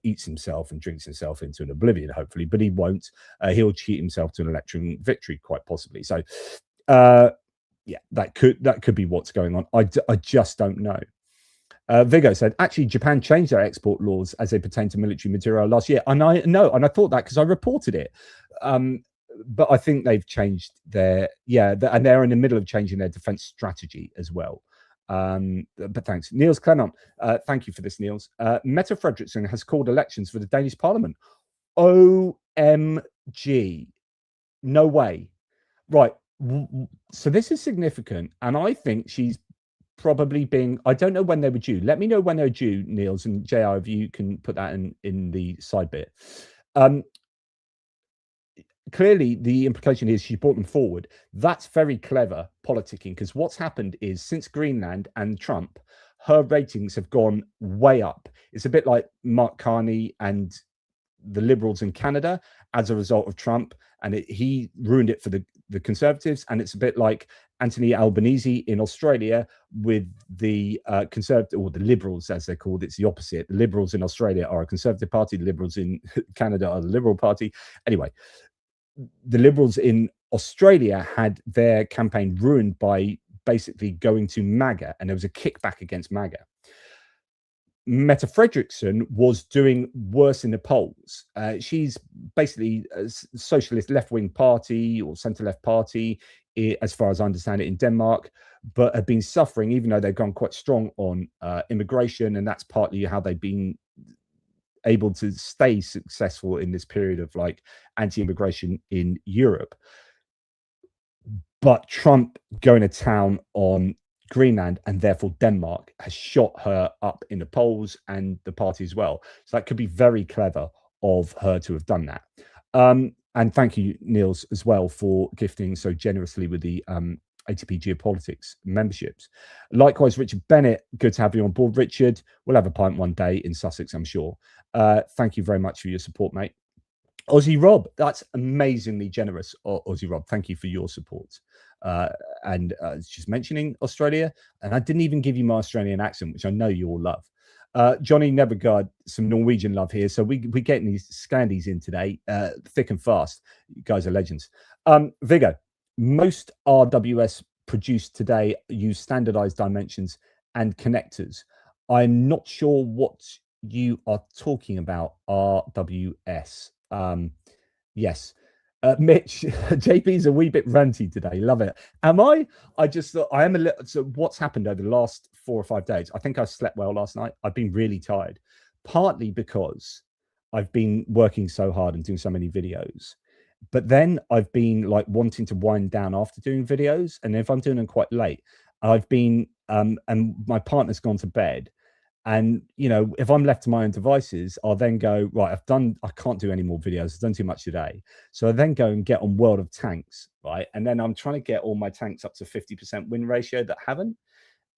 eats himself and drinks himself into an oblivion, hopefully, but he won't. He'll cheat himself to an election victory, quite possibly. So, that could be what's going on. I just don't know. Viggo said, actually, Japan changed their export laws as they pertain to military material last year. And I know, and I thought that because I reported it. But I think they've changed and they're in the middle of changing their defense strategy as well. But thanks. Niels Clement, thank you for this, Niels. Mette Frederiksen has called elections for the Danish parliament. OMG. No way. Right. So this is significant. And I think she's probably I don't know when they were due. Let me know when they're due, Niels, and JR, if you can put that in the side bit. Clearly, the implication is she brought them forward. That's very clever politicking, because what's happened is since Greenland and Trump, her ratings have gone way up. It's a bit like Mark Carney and the Liberals in Canada as a result of Trump, and he ruined it for the Conservatives. And it's a bit like Anthony Albanese in Australia with the Conservative, or the Liberals as they're called. It's the opposite. The Liberals in Australia are a Conservative party. The Liberals in Canada are the Liberal Party. Anyway, the Liberals in Australia had their campaign ruined by basically going to MAGA, and there was a kickback against MAGA. Mette Frederiksen was doing worse in the polls. She's basically a socialist left-wing party or centre-left party, as far as I understand it, in Denmark, but have been suffering, even though they've gone quite strong on immigration, and that's partly how they've been able to stay successful in this period of anti-immigration in Europe. But Trump going to town on Greenland and therefore Denmark has shot her up in the polls and the party as well. So that could be very clever of her to have done that. And thank you, Niels, as well, for gifting so generously with the ATP Geopolitics memberships. Likewise, Richard Bennett, good to have you on board, Richard. We'll have a pint one day in Sussex, I'm sure. Thank you very much for your support, mate. Aussie Rob, that's amazingly generous, Aussie Rob. Thank you for your support. And just mentioning Australia, and I didn't even give you my Australian accent, which I know you all love. Johnny Nevergard, some Norwegian love here. So we're getting these Scandies in today, thick and fast. You guys are legends. Viggo, most RWS produced today use standardized dimensions and connectors. I'm not sure what you are talking about, RWS. Yes. Mitch, JP's a wee bit ranty today. Love it. Am I? I just thought I am a little. So what's happened over the last 4 or 5 days? I think I slept well last night. I've been really tired, partly because I've been working so hard and doing so many videos. But then I've been wanting to wind down after doing videos. And if I'm doing them quite late, I've been, and my partner's gone to bed. And, you know, if I'm left to my own devices, I'll then go, right, I can't do any more videos. I've done too much today. So I then go and get on World of Tanks, right? And then I'm trying to get all my tanks up to 50% win ratio that haven't.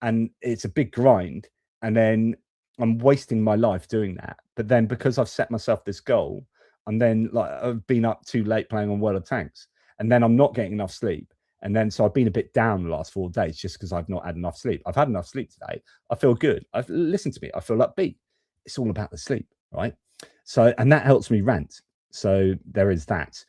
And it's a big grind. And then I'm wasting my life doing that. But then because I've set myself this goal, I'm then like, I've been up too late playing on World of Tanks. And then I'm not getting enough sleep. And then so I've been a bit down the last 4 days just because I've not had enough sleep. I've had enough sleep today. I feel good. I've listened to me. I feel upbeat. It's all about the sleep, right? So, and that helps me rant. So there is that.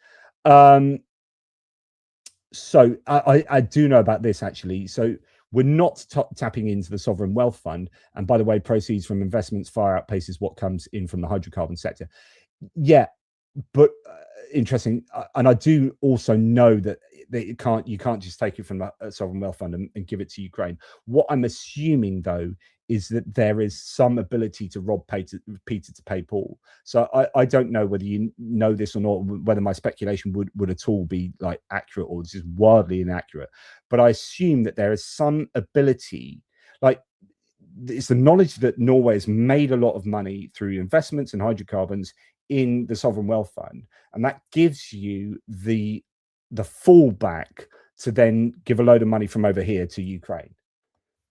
So I do know about this actually. So we're not tapping into the sovereign wealth fund. And by the way, proceeds from investments far outpaces what comes in from the hydrocarbon sector. Yeah, but interesting. And I do also know that you can't just take it from the sovereign wealth fund and give it to Ukraine. What I'm assuming though is that there is some ability to rob Peter to pay Paul. So I don't know whether you know this or not, whether my speculation would at all be like accurate or just wildly inaccurate. But I assume that there is some ability, like it's the knowledge that Norway has made a lot of money through investments in hydrocarbons in the sovereign wealth fund, and that gives you the fallback to then give a load of money from over here to Ukraine.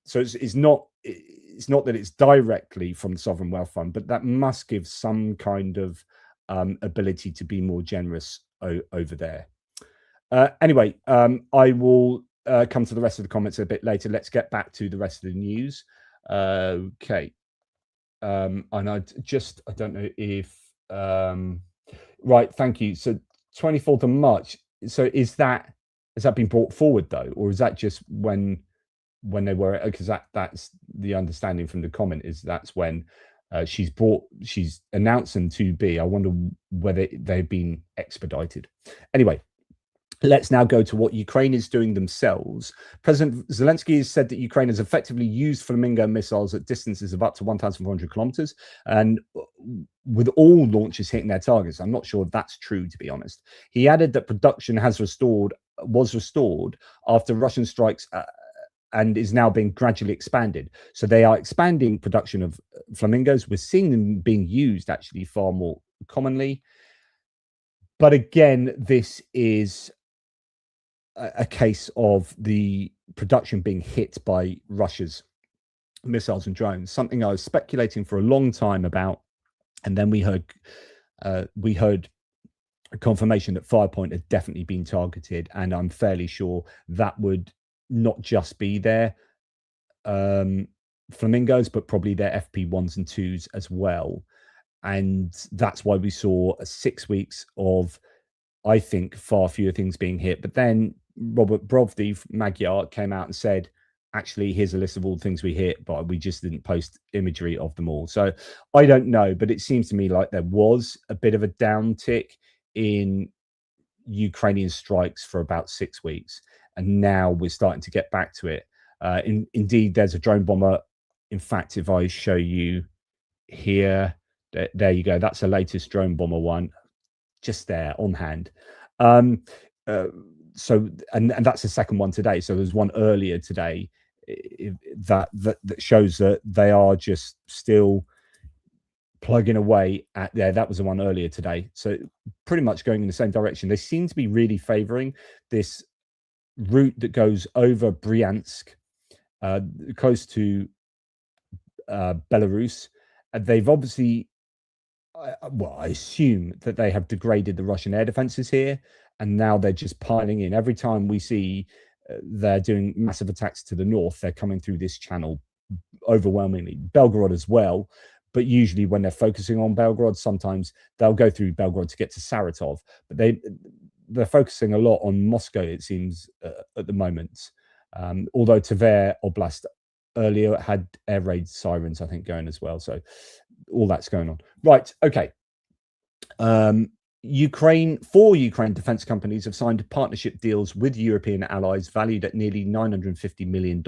So it's not that it's directly from the sovereign wealth fund, but that must give some kind of ability to be more generous over there. Anyway, I will come to the rest of the comments a bit later. Let's get back to the rest of the news. Okay. And I don't know if right, thank you. So 24th of March. So has that been brought forward though, or is that just when they were, because that's the understanding from the comment, is that's when she's announced them to be. I wonder whether they've been expedited. Anyway, let's now go to what Ukraine is doing themselves. President Zelensky has said that Ukraine has effectively used Flamingo missiles at distances of up to 1,400 kilometers, and with all launches hitting their targets. I'm not sure that's true, to be honest. He added that production was restored after Russian strikes and is now being gradually expanded. So they are expanding production of flamingos. We're seeing them being used actually far more commonly. But again, this is a case of the production being hit by Russia's missiles and drones, something I was speculating for a long time about. And then we heard a confirmation that Firepoint had definitely been targeted. And I'm fairly sure that would not just be their flamingos, but probably their FP1s and 2s as well. And that's why we saw 6 weeks of, I think, far fewer things being hit. But then Robert Brovdi, Magyar, came out and said, actually, here's a list of all the things we hit, but we just didn't post imagery of them all. So I don't know, but it seems to me like there was a bit of a downtick in Ukrainian strikes for about 6 weeks. And now we're starting to get back to it. Indeed, there's a drone bomber. In fact, if I show you here, there you go. That's the latest drone bomber one, just there on hand. So and that's the second one today. So there's one earlier today that shows that they are just still plugging away at there. That was the one earlier today. So pretty much going in the same direction. They seem to be really favoring this route that goes over Bryansk, close to Belarus. They've obviously, I assume that they have degraded the Russian air defenses here, and now they're just piling in. Every time we see they're doing massive attacks to the north, they're coming through this channel overwhelmingly. Belgorod as well, but usually when they're focusing on Belgorod, sometimes they'll go through Belgorod to get to Saratov, but they're focusing a lot on Moscow, it seems, at the moment. Although Tver Oblast earlier had air raid sirens, I think, going as well. So all that's going on. Right, okay. Ukraine defense companies have signed partnership deals with European allies valued at nearly $950 million.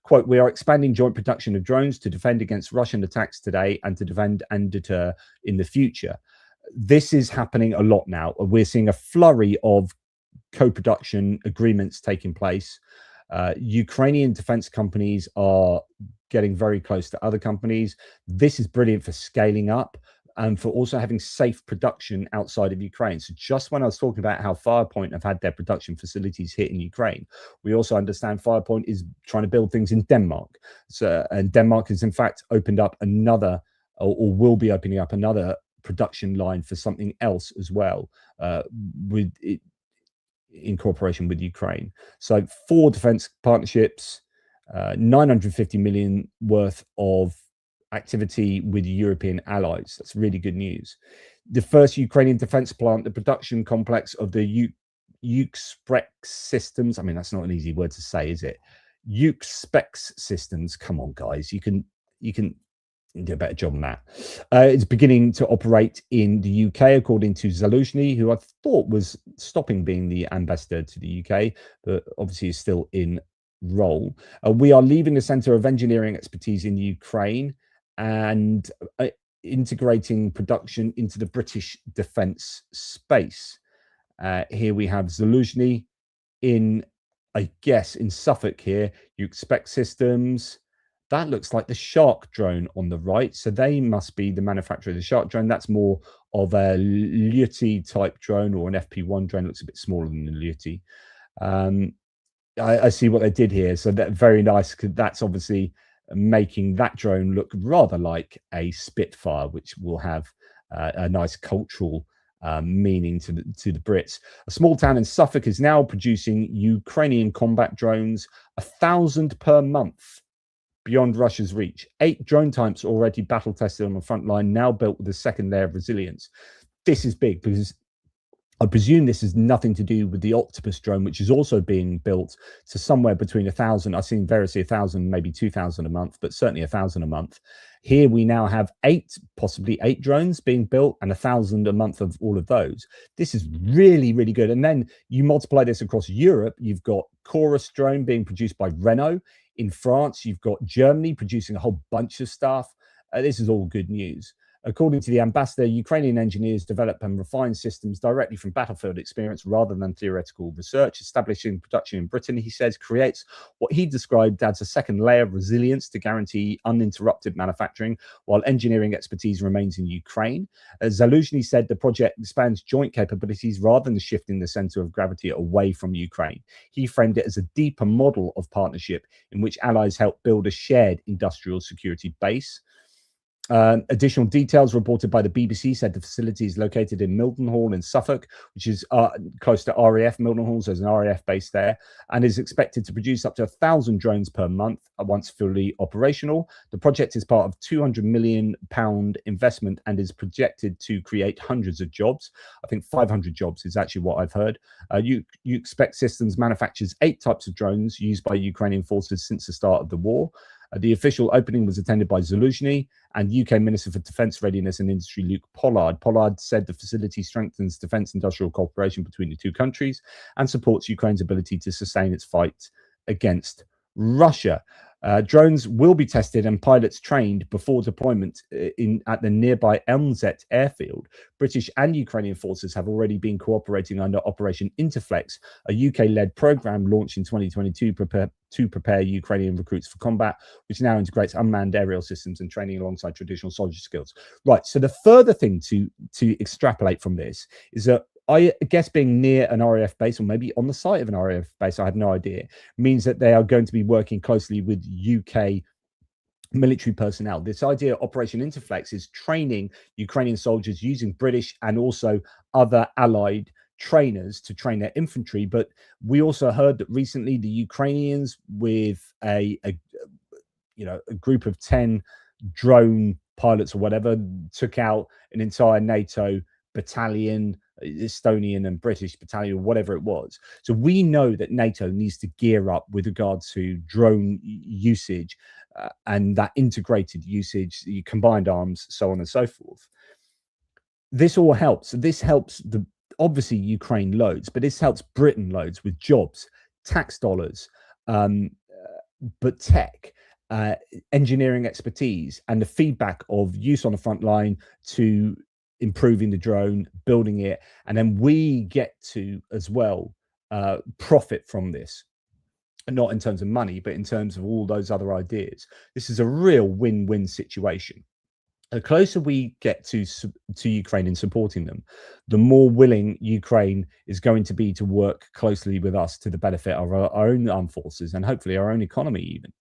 Quote, we are expanding joint production of drones to defend against Russian attacks today and to defend and deter in the future. This is happening a lot now. We're seeing a flurry of co-production agreements taking place. Ukrainian defense companies are getting very close to other companies. This is brilliant for scaling up and for also having safe production outside of Ukraine. So just when I was talking about how Firepoint have had their production facilities hit in Ukraine, we also understand Firepoint is trying to build things in Denmark. So, and Denmark has in fact opened up another, or will be opening up another production line for something else as well, with it in cooperation with Ukraine. So 4 defense partnerships, 950 million worth of activity with European allies. That's really good news. The first Ukrainian defense plant, the production complex of the Ukspex systems. I mean, that's not an easy word to say, is it? Ukspex systems. Come on, guys. You can do a better job than that. It's beginning to operate in the UK, according to Zaluzhny, who I thought was stopping being the ambassador to the UK, but obviously is still in role. We are leaving the Centre of Engineering Expertise in Ukraine and integrating production into the British defence space. Here we have Zaluzhny in, I guess, in Suffolk here. You expect systems. That looks like the Shark drone on the right. So they must be the manufacturer of the Shark drone. That's more of a Lyuti type drone, or an FP1 drone. Looks a bit smaller than the Lyuti. I see what they did here. So that very nice. That's obviously making that drone look rather like a Spitfire, which will have a nice cultural meaning to the Brits. A small town in Suffolk is now producing Ukrainian combat drones, 1,000 per month, beyond Russia's reach. 8 drone types already battle tested on the front line, now built with a second layer of resilience. This is big because I presume this has nothing to do with the Octopus drone, which is also being built to somewhere between 1,000. I've seen variously 1,000, maybe 2,000 a month, but certainly 1,000 a month. Here we now have 8, possibly 8 drones being built, and 1,000 a month of all of those. This is really, really good. And then you multiply this across Europe. You've got Chorus drone being produced by Renault. In France, you've got Germany producing a whole bunch of stuff. This is all good news. According to the ambassador, Ukrainian engineers develop and refine systems directly from battlefield experience rather than theoretical research. Establishing production in Britain, he says, creates what he described as a second layer of resilience to guarantee uninterrupted manufacturing, while engineering expertise remains in Ukraine. Zaluzhny said the project expands joint capabilities rather than shifting the center of gravity away from Ukraine. He framed it as a deeper model of partnership in which allies help build a shared industrial security base. Additional details reported by the BBC said the facility is located in Mildenhall in Suffolk, which is close to RAF Mildenhall. So there's an RAF base there, and is expected to produce up to 1,000 drones per month once fully operational. The project is part of £200 million investment and is projected to create hundreds of jobs. I think 500 jobs is actually what I've heard. You expect Systems manufactures 8 types of drones used by Ukrainian forces since the start of the war. The official opening was attended by Zaluzhny and UK Minister for Defence Readiness and Industry, Luke Pollard. Pollard said the facility strengthens defence industrial cooperation between the two countries and supports Ukraine's ability to sustain its fight against Russia. Drones will be tested and pilots trained before deployment at the nearby Elmset airfield. British and Ukrainian forces have already been cooperating under Operation Interflex, a UK-led program launched in 2022 to prepare Ukrainian recruits for combat, which now integrates unmanned aerial systems and training alongside traditional soldier skills. Right, so the further thing to extrapolate from this is that I guess being near an RAF base, or maybe on the site of an RAF base, I have no idea, means that they are going to be working closely with UK military personnel. This idea of Operation Interflex is training Ukrainian soldiers using British and also other allied trainers to train their infantry. But we also heard that recently the Ukrainians, with a group of 10 drone pilots or whatever, took out an entire NATO battalion, Estonian and British battalion, whatever it was. So we know that NATO needs to gear up with regard to drone usage and that integrated usage, combined arms, so on and so forth. This all helps. This helps obviously Ukraine loads, but this helps Britain loads with jobs, tax dollars, but tech, engineering expertise, and the feedback of use on the front line to improving the drone, building it, and then we get to as well profit from this. not in terms of money, but in terms of all those other ideas. This is a real win-win situation. The closer we get to Ukraine in supporting them, the more willing Ukraine is going to be to work closely with us to the benefit of our own armed forces and hopefully our own economy even.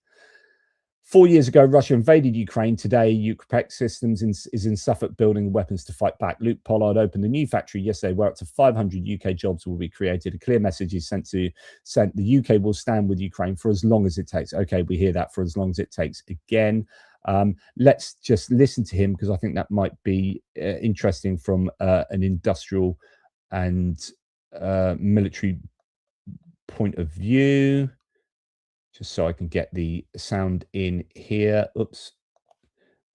4 years ago, Russia invaded Ukraine. Today, Ukrepex Systems is in Suffolk building weapons to fight back. Luke Pollard opened a new factory yesterday where up to 500 UK jobs will be created. A clear message is sent the UK will stand with Ukraine for as long as it takes. Okay, we hear that, for as long as it takes again. Let's just listen to him because I think that might be interesting from an industrial and military point of view. Just so I can get the sound in here. Oops,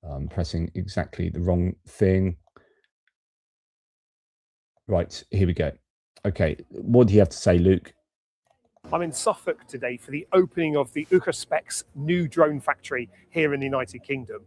I'm pressing exactly the wrong thing. Right, here we go. Okay, what do you have to say, Luke? I'm in Suffolk today for the opening of the IRIS-T new drone factory here in the United Kingdom.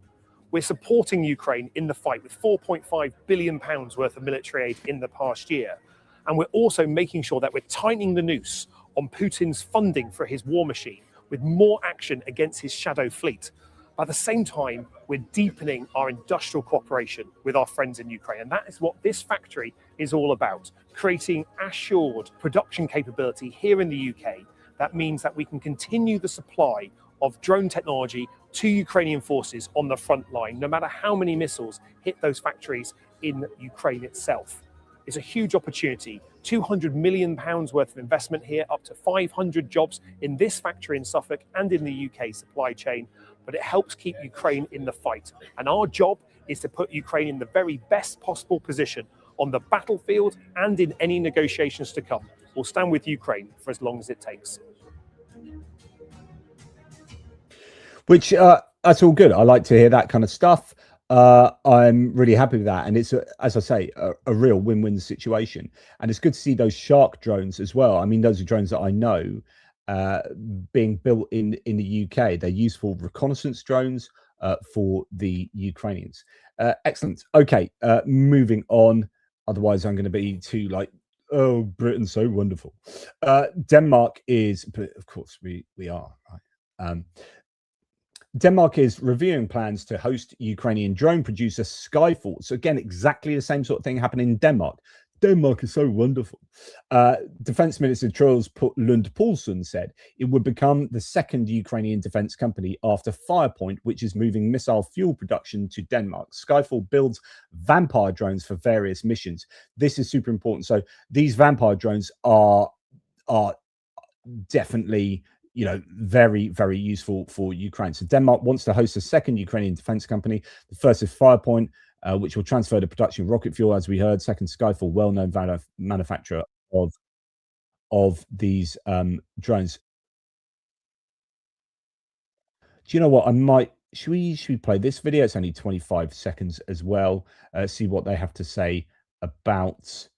We're supporting Ukraine in the fight with £4.5 billion worth of military aid in the past year. And we're also making sure that we're tightening the noose on Putin's funding for his war machine, with more action against his shadow fleet. At the same time, we're deepening our industrial cooperation with our friends in Ukraine. And that is what this factory is all about, creating assured production capability here in the UK. That means that we can continue the supply of drone technology to Ukrainian forces on the front line, no matter how many missiles hit those factories in Ukraine itself. It's a huge opportunity. £200 million worth of investment here, up to 500 jobs in this factory in Suffolk and in the UK supply chain, but it helps keep Ukraine in the fight. And our job is to put Ukraine in the very best possible position on the battlefield and in any negotiations to come. We'll stand with Ukraine for as long as it takes. Which, that's all good. I like to hear that kind of stuff. I'm really happy with that. And it's, as I say, a real win-win situation. And it's good to see those Shark drones as well. I mean, those are drones that I know being built in the UK. They're useful reconnaissance drones for the Ukrainians. Excellent. Okay, moving on. Otherwise, I'm going to be too like, oh, Britain's so wonderful. Denmark is, but of course, we are. Right? Denmark is reviewing plans to host Ukrainian drone producer Skyfall. So again, exactly the same sort of thing happening in Denmark. Denmark is so wonderful. Defense Minister Troels Lund Poulsen said it would become the second Ukrainian defense company after Firepoint, which is moving missile fuel production to Denmark. Skyfall builds Vampire drones for various missions. This is super important. So these Vampire drones are definitely, you know, very, very useful for Ukraine. So Denmark wants to host a second Ukrainian defense company. The first is Firepoint, which will transfer the production of rocket fuel, as we heard. Second, Skyfall, well-known manufacturer of these drones. Do you know what? I might, should we play this video? It's only 25 seconds as well. See what they have to say about,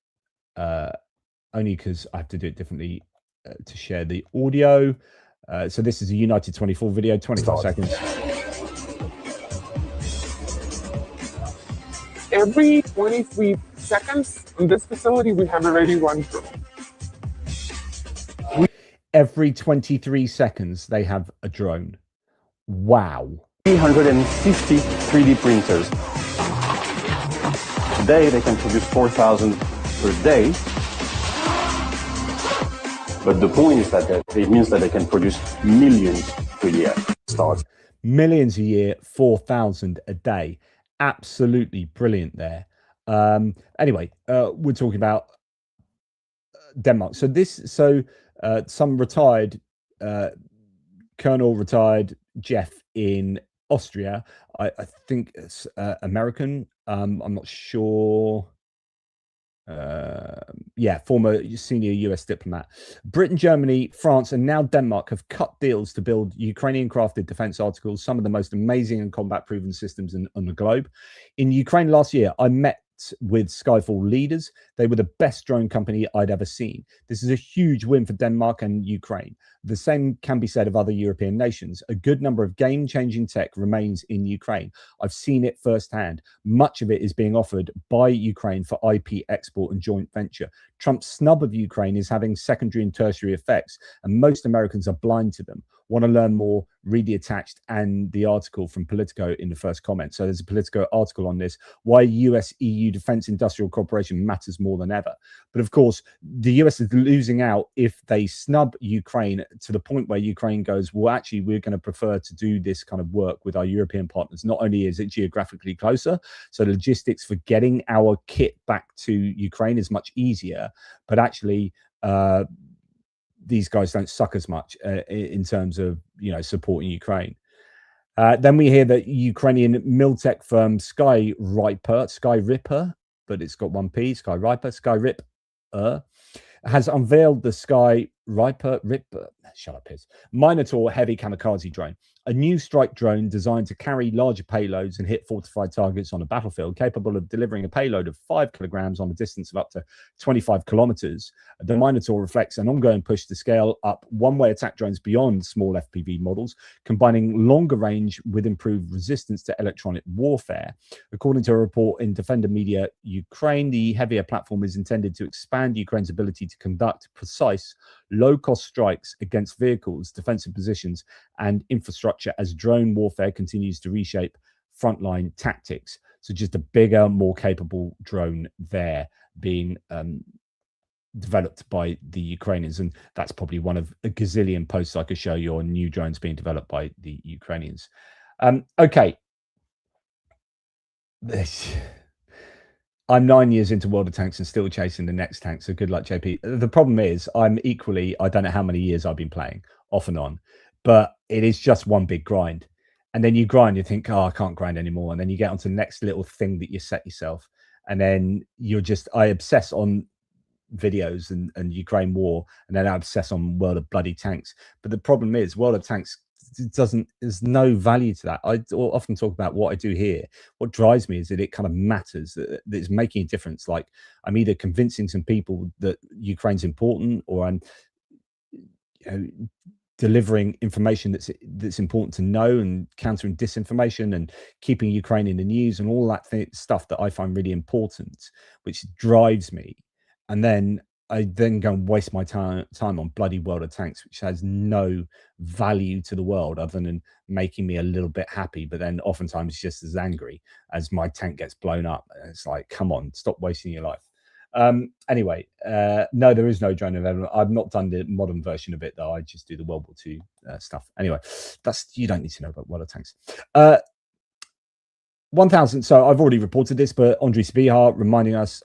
only because I have to do it differently to share the audio. So this is a United 24 video, 25 seconds. Every 23 seconds in this facility, we have already one drone. Every 23 seconds, they have a drone. Wow. 350 3D printers. Today, they can produce 4,000 per day. But the point is that it means that they can produce millions per year. Millions a year, 4,000 a day. Absolutely brilliant there. Anyway, we're talking about Denmark. So some retired colonel, retired Jeff in Austria. I think it's American. I'm not sure. Yeah, former senior US diplomat. Britain, Germany, France, and now Denmark have cut deals to build Ukrainian crafted defense articles, some of the most amazing and combat proven systems on the globe. In Ukraine last year, I met with Skyfall leaders. They were the best drone company I'd ever seen. This is a huge win for Denmark and Ukraine. The same can be said of other European nations. A good number of game-changing tech remains in Ukraine. I've seen it firsthand. Much of it is being offered by Ukraine for IP export and joint venture. Trump's snub of Ukraine is having secondary and tertiary effects, and most Americans are blind to them. Want to learn more? Read the attached and the article from Politico in the first comment. So there's a Politico article on this, why US-EU defense industrial cooperation matters more than ever. But of course, the US is losing out if they snub Ukraine to the point where Ukraine goes, well, actually, we're going to prefer to do this kind of work with our European partners. Not only is it geographically closer, so logistics for getting our kit back to Ukraine is much easier, but actually, these guys don't suck as much in terms of, supporting Ukraine. Then we hear that Ukrainian miltech firm Skyripper, but it's got one P, Skyripper, has unveiled the Skyripper, shut up, Minotaur heavy kamikaze drone, a new strike drone designed to carry larger payloads and hit fortified targets on a battlefield, capable of delivering a payload of 5 kilograms on a distance of up to 25 kilometers. The Minotaur reflects an ongoing push to scale up one-way attack drones beyond small FPV models, combining longer range with improved resistance to electronic warfare. According to a report in Defender Media Ukraine, the heavier platform is intended to expand Ukraine's ability to conduct precise, low-cost strikes against vehicles, defensive positions, and infrastructure as drone warfare continues to reshape frontline tactics. So just a bigger, more capable drone there being developed by the Ukrainians. And that's probably one of a gazillion posts I could show you on new drones being developed by the Ukrainians. Okay. I'm 9 years into World of Tanks and still chasing the next tank. So good luck, JP. The problem is I don't know how many years I've been playing off and on, but it is just one big grind. And then you grind, you think, oh, I can't grind anymore. And then you get onto the next little thing that you set yourself. And then I obsess on videos and Ukraine war, and then I obsess on World of Bloody Tanks. But the problem is World of Tanks there's no value to that. I often talk about what I do here. What drives me is that it kind of matters, that it's making a difference. Like I'm either convincing some people that Ukraine's important, or I'm delivering information that's important to know, and countering disinformation and keeping Ukraine in the news and all that stuff that I find really important, which drives me. And then I then go and waste my time on bloody World of Tanks, which has no value to the world other than making me a little bit happy, but then oftentimes just as angry as my tank gets blown up. It's like, come on, stop wasting your life. Anyway, no, there is no drone development. I've not done the modern version of it though. I just do the World War II stuff. Anyway, you don't need to know about World of Tanks. 1,000. So I've already reported this, but Andriy Spihar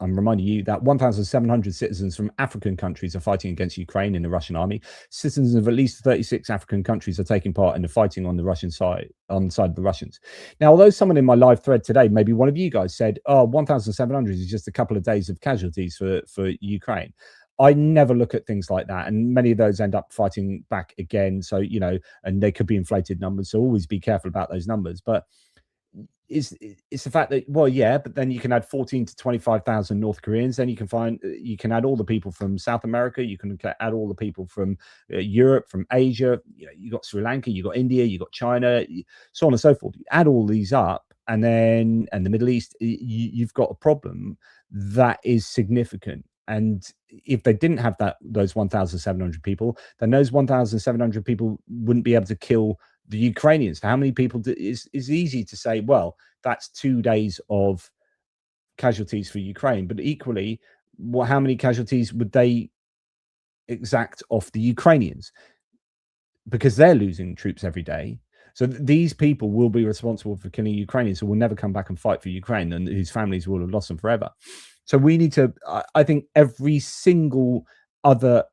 I'm reminding you that 1,700 citizens from African countries are fighting against Ukraine in the Russian army. Citizens of at least 36 African countries are taking part in the fighting on the Russian side, on the side of the Russians. Now, although someone in my live thread today, maybe one of you guys said, oh, 1,700 is just a couple of days of casualties for Ukraine. I never look at things like that, and many of those end up fighting back again. So, and they could be inflated numbers. So always be careful about those numbers. But it's the fact that, well, yeah, but then you can add 14 to 25,000 North Koreans. Then you can add all the people from South America. You can add all the people from Europe, from Asia. You got Sri Lanka, you got India, you got China, so on and so forth. You add all these up, and the Middle East, you've got a problem that is significant. And if they didn't have those 1,700 people, then those 1,700 people wouldn't be able to kill the Ukrainians. How many people is easy to say, well, that's 2 days of casualties for Ukraine, but equally, how many casualties would they exact off the Ukrainians? Because they're losing troops every day. So these people will be responsible for killing Ukrainians who will never come back and fight for Ukraine, and whose families will have lost them forever. So we need to, I think every single other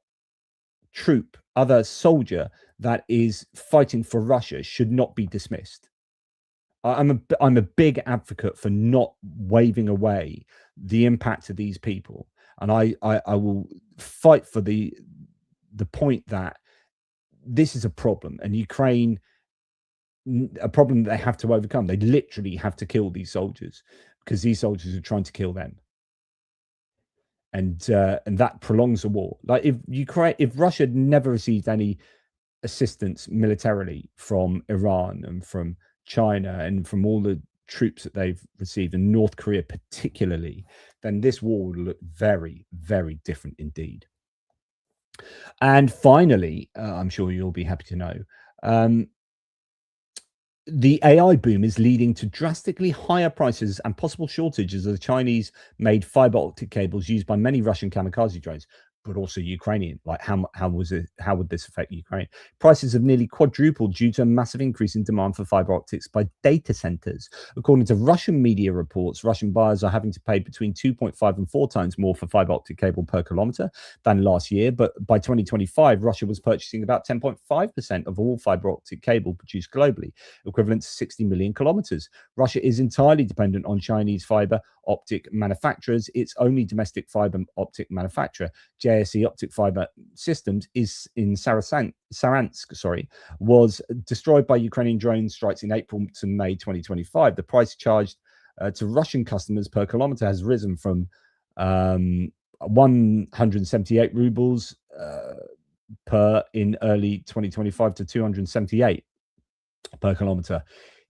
troop, other soldier that is fighting for Russia should not be dismissed. I'm a big advocate for not waving away the impact of these people, and I will fight for the point that this is a problem, and Ukraine, a problem that they have to overcome. They literally have to kill these soldiers, because these soldiers are trying to kill them. And that prolongs the war. Like if Russia had never received any assistance militarily from Iran and from China and from all the troops that they've received, and North Korea particularly, then this war would look very, very different indeed. And finally, I'm sure you'll be happy to know, the AI boom is leading to drastically higher prices and possible shortages of the Chinese-made fiber optic cables used by many Russian kamikaze drones, but also Ukrainian. Like how would this affect Ukraine? Prices have nearly quadrupled due to a massive increase in demand for fiber optics by data centers. According to Russian media reports, Russian buyers are having to pay between 2.5 and 4 times more for fiber optic cable per kilometer than last year. But by 2025, Russia was purchasing about 10.5% of all fiber optic cable produced globally, equivalent to 60 million kilometers. Russia is entirely dependent on Chinese fiber optic manufacturers. Its only domestic fiber optic manufacturer, JSE Optic Fiber Systems, is in Saransk, was destroyed by Ukrainian drone strikes in April to May 2025. The price charged to Russian customers per kilometer has risen from 178 rubles per in early 2025 to 278 per kilometer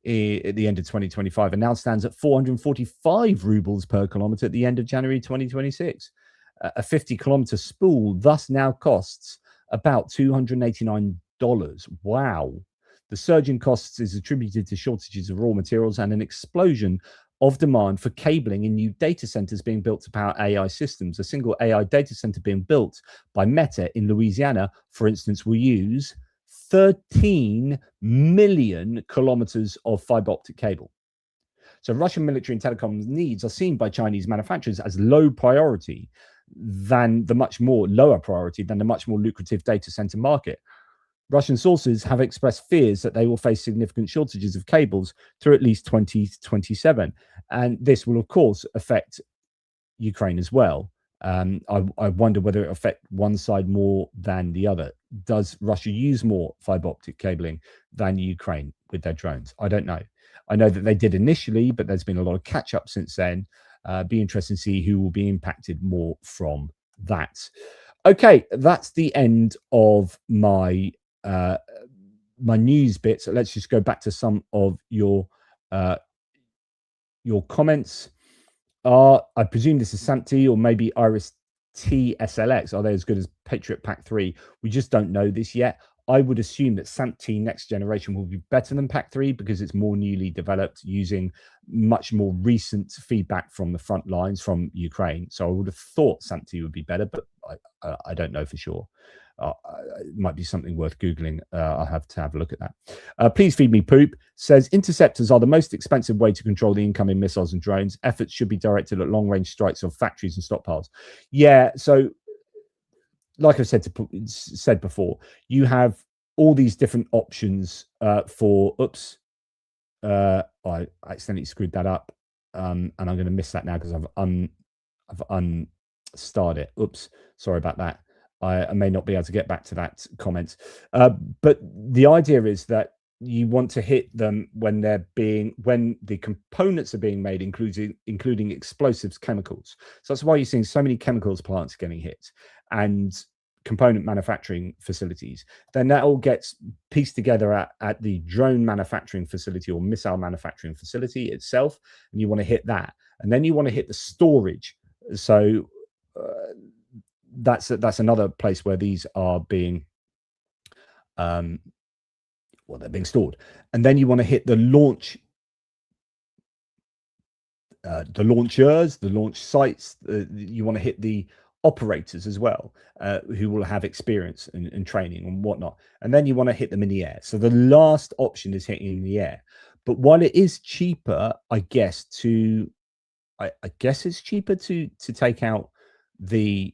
at the end of 2025, and now stands at 445 rubles per kilometer at the end of January 2026. A 50-kilometer spool thus now costs about $289. Wow. The surge in costs is attributed to shortages of raw materials and an explosion of demand for cabling in new data centers being built to power AI systems. A single AI data center being built by Meta in Louisiana, for instance, will use 13 million kilometers of fiber optic cable. So Russian military and telecoms needs are seen by Chinese manufacturers as low priority than the much more lower priority than the much more lucrative data center market. Russian sources have expressed fears that they will face significant shortages of cables through at least 2027. And this will, of course, affect Ukraine as well. I wonder whether it will affect one side more than the other. Does Russia use more fiber optic cabling than Ukraine with their drones? I don't know. I know that they did initially, but there's been a lot of catch up since then. Be interesting to see who will be impacted more from that. Okay, that's the end of my my news bit. So let's just go back to some of your comments. I presume this is SAMT or maybe IRIS-T SLX. Are they as good as Patriot Pack 3? We just don't know this yet. I would assume that SAMT next generation will be better than Pack 3 because it's more newly developed using much more recent feedback from the front lines from Ukraine. So I would have thought SAMT would be better, but I don't know for sure. It might be something worth Googling. I'll have to have a look at that. Please Feed Me Poop says, interceptors are the most expensive way to control the incoming missiles and drones. Efforts should be directed at long-range strikes of factories and stockpiles. Yeah, so like I said before, you have all these different options for, I accidentally screwed that up, and I'm going to miss that now because I've unstarred it. Oops, sorry about that. I may not be able to get back to that comment. But the idea is that you want to hit them when the components are being made, including explosives, chemicals. So that's why you're seeing so many chemicals plants getting hit and component manufacturing facilities. Then that all gets pieced together at the drone manufacturing facility or missile manufacturing facility itself, and you want to hit that. And then you want to hit the storage. So that's another place where these are being they're being stored. And then you want to hit the launch the launchers, the launch sites. You want to hit the operators as well, who will have experience and training and whatnot. And then you want to hit them in the air. So the last option is hitting in the air. But while it is cheaper, I guess it's cheaper to take out the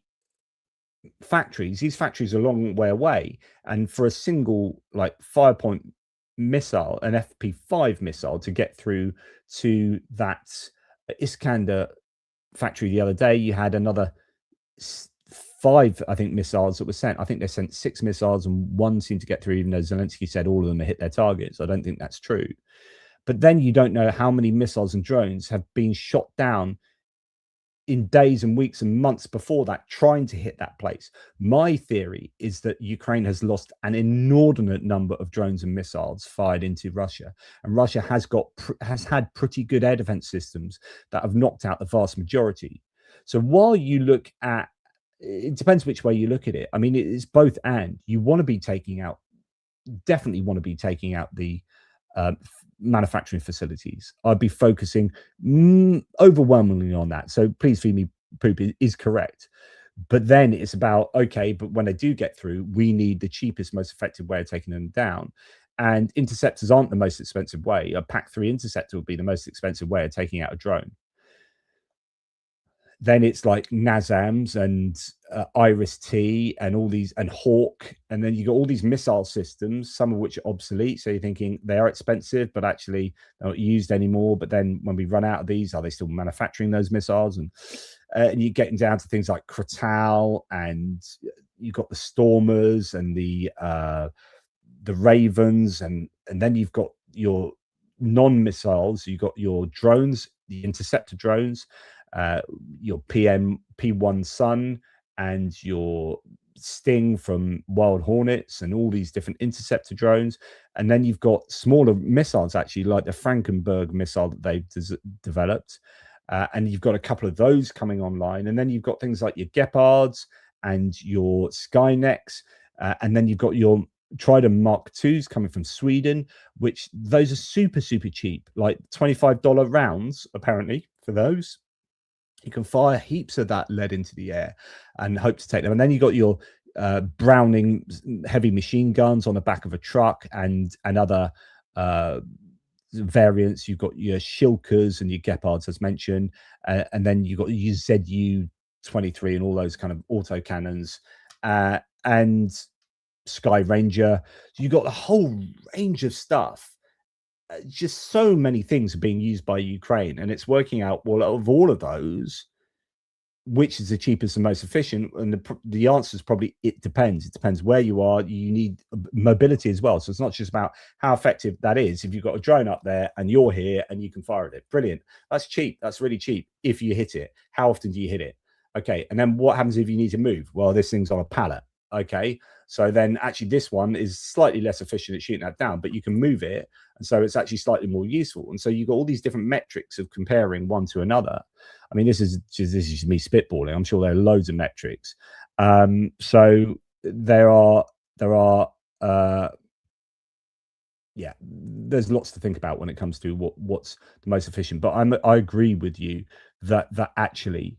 factories. These factories are a long way away, and for a single like 5-point missile, an FP5 missile, to get through to that Iskander factory the other day, you had another 5, I think, missiles that were sent. I think they sent 6 missiles and 1 seemed to get through, even though Zelensky said all of them hit their targets. I don't think that's true. But then you don't know how many missiles and drones have been shot down in days and weeks and months before that, trying to hit that place. My theory is that Ukraine has lost an inordinate number of drones and missiles fired into Russia, and Russia has had pretty good air defense systems that have knocked out the vast majority. So while you look at, it depends which way you look at it. I mean, it's both and. You want to be taking out, definitely want to be taking out the manufacturing facilities. I'd be focusing overwhelmingly on that. So please feed me poop is correct. But then it's about, okay, but when they do get through, we need the cheapest, most effective way of taking them down. And interceptors aren't the most expensive way. A PAC-3 interceptor would be the most expensive way of taking out a drone. Then it's like NASAMS and IRIS-T and all these, and Hawk, and then you got all these missile systems, some of which are obsolete. So you're thinking they are expensive, but actually they're not used anymore. But then when we run out of these, are they still manufacturing those missiles? And you're getting down to things like Kratal, and you've got the Stormers and the Ravens, and then you've got your non-missiles. You've got your drones, the interceptor drones, your P1 Sun, and your Sting from Wild Hornets, and all these different interceptor drones. And then you've got smaller missiles, actually, like the Frankenberg missile that they've developed. And you've got a couple of those coming online. And then you've got things like your Gepards and your Skynets. And then you've got your Trident Mark IIs coming from Sweden, which those are super, super cheap, like $25 rounds, apparently, for those. You can fire heaps of that lead into the air and hope to take them. And then you got your Browning heavy machine guns on the back of a truck, and other variants. You've got your Shilkers and your Gepards, as mentioned, and then you've got your ZU-23 and all those kind of autocannons, and Sky Ranger. So you've got a whole range of stuff. Just so many things are being used by Ukraine, and it's working out, well, of all of those, which is the cheapest and most efficient? And the answer is probably it depends. It depends where you are. You need mobility as well. So it's not just about how effective that is. If you've got a drone up there and you're here and you can fire at it, brilliant. That's cheap. That's really cheap. If you hit it, how often do you hit it? Okay. And then what happens if you need to move? Well, this thing's on a pallet. Okay. So then actually this one is slightly less efficient at shooting that down, but you can move it. And so it's actually slightly more useful. And so you've got all these different metrics of comparing one to another. I mean, this is me spitballing. I'm sure there are loads of metrics. So there are yeah, there's lots to think about when it comes to what's the most efficient. But I agree with you that actually,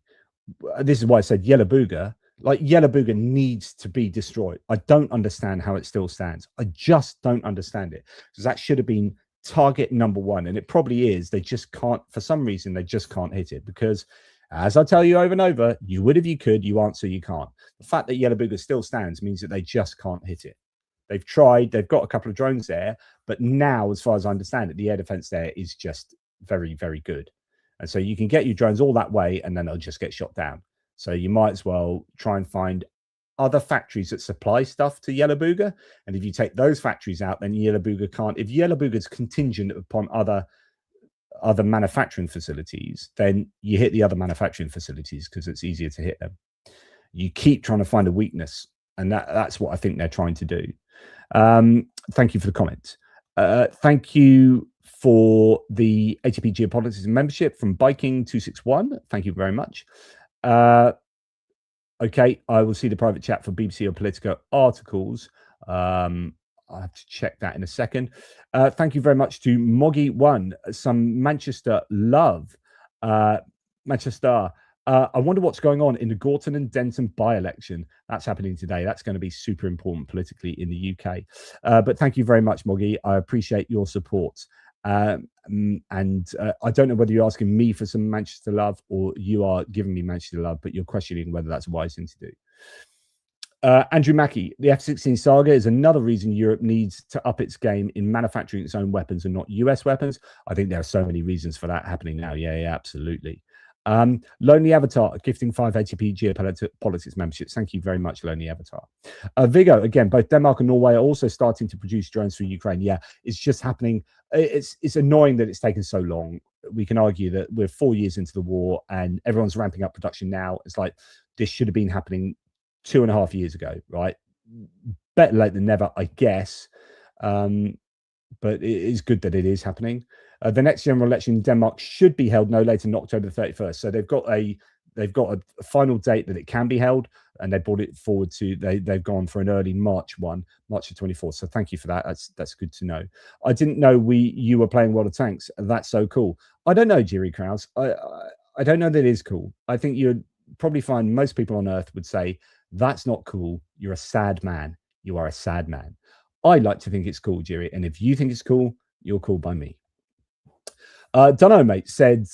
this is why I said Yellow Booger. Like, Yellow Booger needs to be destroyed. I don't understand how it still stands. I just don't understand it, because that should have been target number one, and it probably is. They just can't, for some reason, they just can't hit it, because, as I tell you over and over, you would if you could, you answer you can't. The fact that Yellow Booger still stands means that they just can't hit it. They've tried, they've got a couple of drones there, but now, as far as I understand it, the air defense there is just very, very good. And so you can get your drones all that way, and then they'll just get shot down. So you might as well try and find other factories that supply stuff to Yellow Booger. And if you take those factories out, then Yellow Booger can't. If Yellow Booger is contingent upon other manufacturing facilities, then you hit the other manufacturing facilities because it's easier to hit them. You keep trying to find a weakness, and that's what I think they're trying to do. Thank you for the comment. Thank you for the ATP Geopolitics membership from Biking261. Thank you very much. Okay, I will see the private chat for BBC or Politico articles. I'll have to check that in a second. Thank you very much to Moggy1. Some Manchester love. Manchester. I wonder what's going on in the Gorton and Denton by-election. That's happening today. That's going to be super important politically in the UK. But thank you very much, Moggy. I appreciate your support. And I don't know whether you're asking me for some Manchester love or you are giving me Manchester love, but you're questioning whether that's a wise thing to do. Andrew Mackey, the F-16 saga is another reason Europe needs to up its game in manufacturing its own weapons and not US weapons. I think there are so many reasons for that happening now. Yeah, absolutely. Lonely Avatar gifting 5 ATP Geopolitics memberships. Thank you very much, Lonely Avatar. Vigo, again, both Denmark and Norway are also starting to produce drones for Ukraine. Yeah, it's just happening. It's annoying that it's taken so long. We can argue that we're 4 years into the war and everyone's ramping up production now. It's like this should have been happening 2.5 years ago, right? Better late than never, I guess. But it is good that it is happening. The next general election in Denmark should be held no later than October the 31st. So they've got a final date that it can be held, and they brought it forward to they've gone for an early March one, March the 24th. So thank you for that. That's good to know. I didn't know you were playing World of Tanks. That's so cool. I don't know, Jerry Krause. I don't know that it is cool. I think you'd probably find most people on Earth would say that's not cool. You're a sad man. You are a sad man. I like to think it's cool, Jerry. And if you think it's cool, you're cool by me. Dunno, mate, said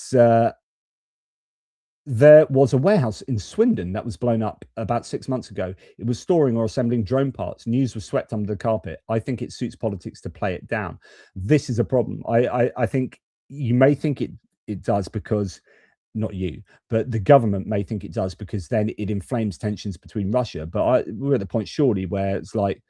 there was a warehouse in Swindon that was blown up about 6 months ago. It was storing or assembling drone parts. News was swept under the carpet. I think it suits politics to play it down. This is a problem. I think you may think it does because, not you, but the government may think it does because then it inflames tensions between Russia. But we're at the point surely where it's like,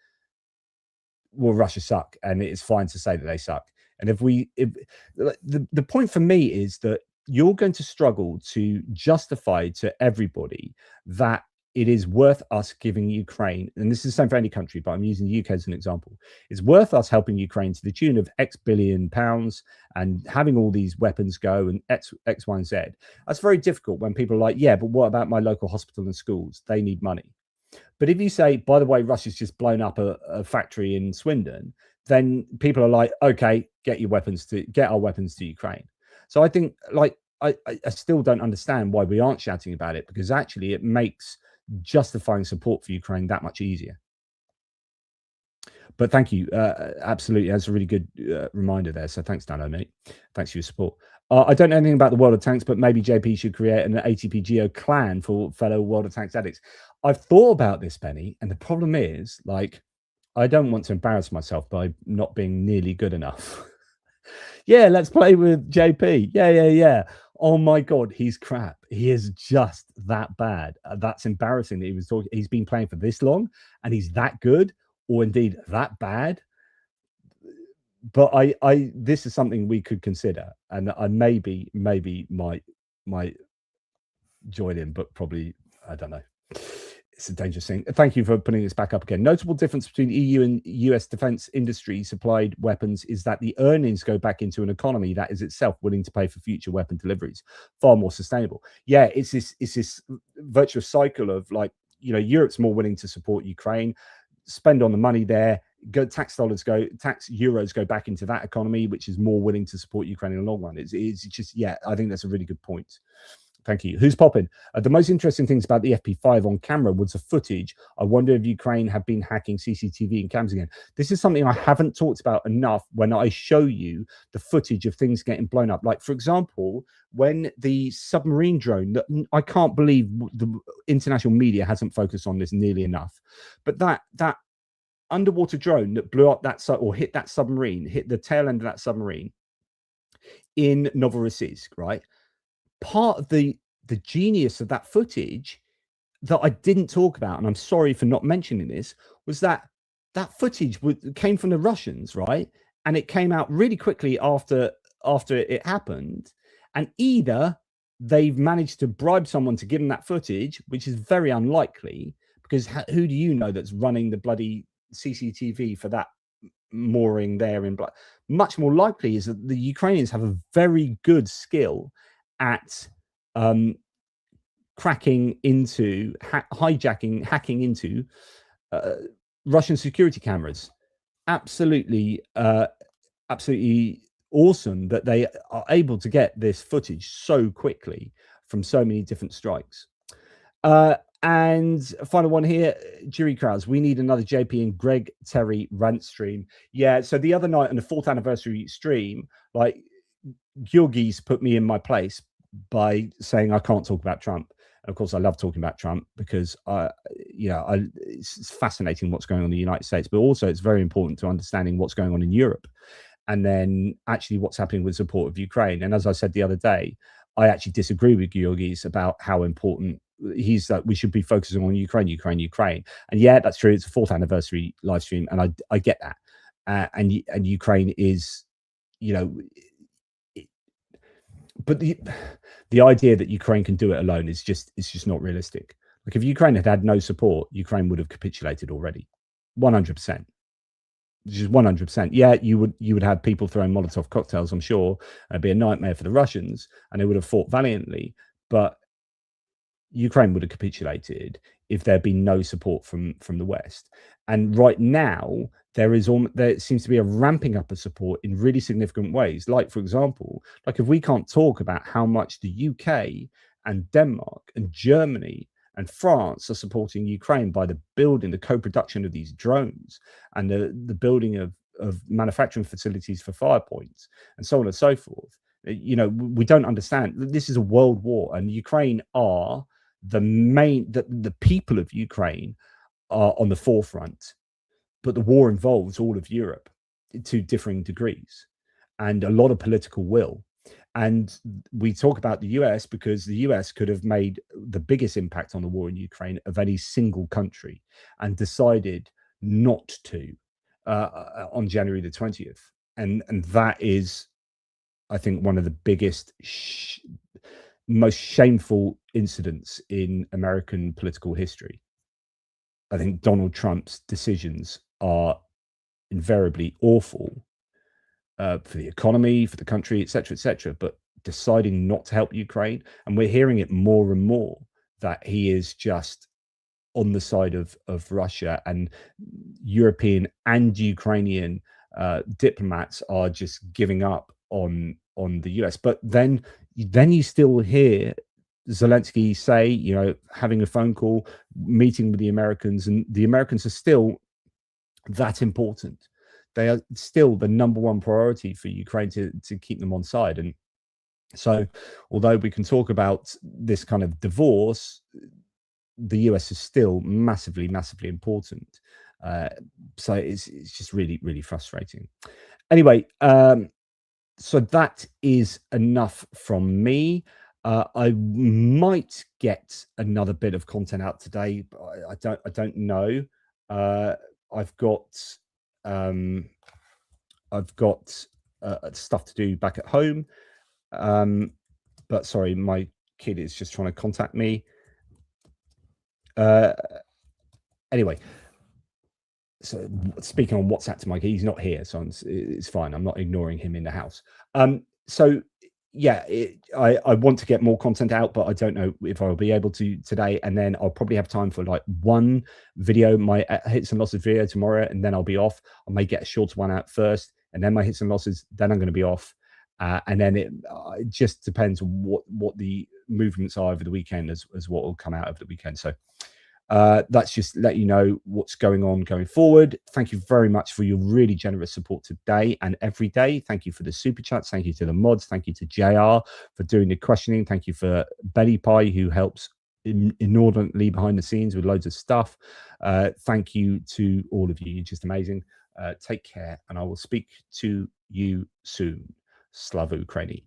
well, Russia suck, and it's fine to say that they suck. And if the point for me is that you're going to struggle to justify to everybody that it is worth us giving Ukraine, and this is the same for any country, but I'm using the UK as an example. It's worth us helping Ukraine to the tune of X billion pounds and having all these weapons go and X, Y, and Z. That's very difficult when people are like, yeah, but what about my local hospital and schools? They need money. But if you say, by the way, Russia's just blown up a factory in Swindon, then people are like, okay, get our weapons to Ukraine. So I think, like, I still don't understand why we aren't shouting about it, because actually it makes justifying support for Ukraine that much easier. But thank you. Absolutely. That's a really good reminder there. So thanks, Dano, mate. Thanks for your support. I don't know anything about the World of Tanks, but maybe JP should create an ATP Geo clan for fellow World of Tanks addicts. I've thought about this, Benny, and the problem is, like, I don't want to embarrass myself by not being nearly good enough. Yeah, let's play with JP. Yeah. Oh my God, he's crap. He is just that bad. That's embarrassing that he's been playing for this long and he's that good, or indeed that bad. But this is something we could consider, and I maybe might join in, but probably I don't know. It's a dangerous thing. Thank you for putting this back up again. Notable difference between EU and US defense industry supplied weapons is that the earnings go back into an economy that is itself willing to pay for future weapon deliveries, far more sustainable. Yeah, it's this virtuous cycle of, like, you know, Europe's more willing to support Ukraine, spend on the money there, tax euros go back into that economy, which is more willing to support Ukraine in the long run. It's just, yeah, I think that's a really good point. Thank you. Who's popping? The most interesting things about the FP5 on camera was the footage. I wonder if Ukraine have been hacking CCTV and cams again. This is something I haven't talked about enough when I show you the footage of things getting blown up. Like, for example, when the submarine drone, that I can't believe the international media hasn't focused on this nearly enough, but that underwater drone that blew up hit that submarine, hit the tail end of that submarine in Novorossiysk, right? Part of the genius of that footage that I didn't talk about, and I'm sorry for not mentioning this, was that footage came from the Russians, right? And it came out really quickly after it happened, and either they've managed to bribe someone to give them that footage, which is very unlikely, because who do you know that's running the bloody CCTV for that mooring there in black? Much more likely is that the Ukrainians have a very good skill at hacking into Russian security cameras. Absolutely awesome that they are able to get this footage so quickly from so many different strikes. And final one here, Jury Krause, we need another JP and Greg Terry rant stream. Yeah, so the other night on the 4th anniversary stream, like, Georgie's put me in my place by saying I can't talk about Trump. And of course, I love talking about Trump because it's fascinating what's going on in the United States, but also it's very important to understanding what's going on in Europe, and then actually what's happening with support of Ukraine. And as I said the other day, I actually disagree with Georgis about how important he's that we should be focusing on Ukraine. And yeah, that's true. It's a 4th anniversary live stream, and I get that. And Ukraine is, you know, but the idea that Ukraine can do it alone is just not realistic. Like, if Ukraine had no support, Ukraine would have capitulated already, 100%. Just 100%. Yeah, you would have people throwing Molotov cocktails, I'm sure. It'd be a nightmare for the Russians, and they would have fought valiantly. But Ukraine would have capitulated if there'd been no support from the West. And right now, there seems to be a ramping up of support in really significant ways. Like, for example, like if we can't talk about how much the UK and Denmark and Germany and France are supporting Ukraine by the co-production of these drones and the building of manufacturing facilities for fire points and so on and so forth. You know, we don't understand. This is a world war, and Ukraine are the people of Ukraine are on the forefront, but the war involves all of Europe to differing degrees and a lot of political will. And we talk about the US because the US could have made the biggest impact on the war in Ukraine of any single country and decided not to on January the 20th. And that is, I think, one of the biggest, most shameful incidents in American political history. I think Donald Trump's decisions are invariably awful for the economy, for the country, etc., but deciding not to help Ukraine, and we're hearing it more and more that he is just on the side of Russia, and European and Ukrainian diplomats are just giving up on the US. But then you still hear Zelensky say, you know, having a phone call, meeting with the Americans, and the Americans are still that important. They are still the number one priority for Ukraine to keep them on side. And so, although we can talk about this kind of divorce, the US is still massively, massively important. So it's just really, really frustrating. Anyway, so that is enough from me. I might get another bit of content out today, but I don't know. I've got stuff to do back at home. But sorry, my kid is just trying to contact me. Anyway, so speaking on WhatsApp to my kid, he's not here, so it's fine. I'm not ignoring him in the house. So yeah, I want to get more content out, but I don't know if I'll be able to today. And then I'll probably have time for like one video, my hits and losses video tomorrow, and then I'll be off. I may get a shorter one out first, and then my hits and losses. Then I'm going to be off, and then it just depends on what the movements are over the weekend as what will come out over the weekend. So that's just let you know what's going on going forward. Thank you very much for your really generous support today and every day. Thank you for the super chats. Thank you to the mods. Thank you to JR for doing the questioning. Thank you for Belly Pie, who helps inordinately behind the scenes with loads of stuff. Thank you to all of you. You're just amazing. Take care, and I will speak to you soon. Slava Ukraini.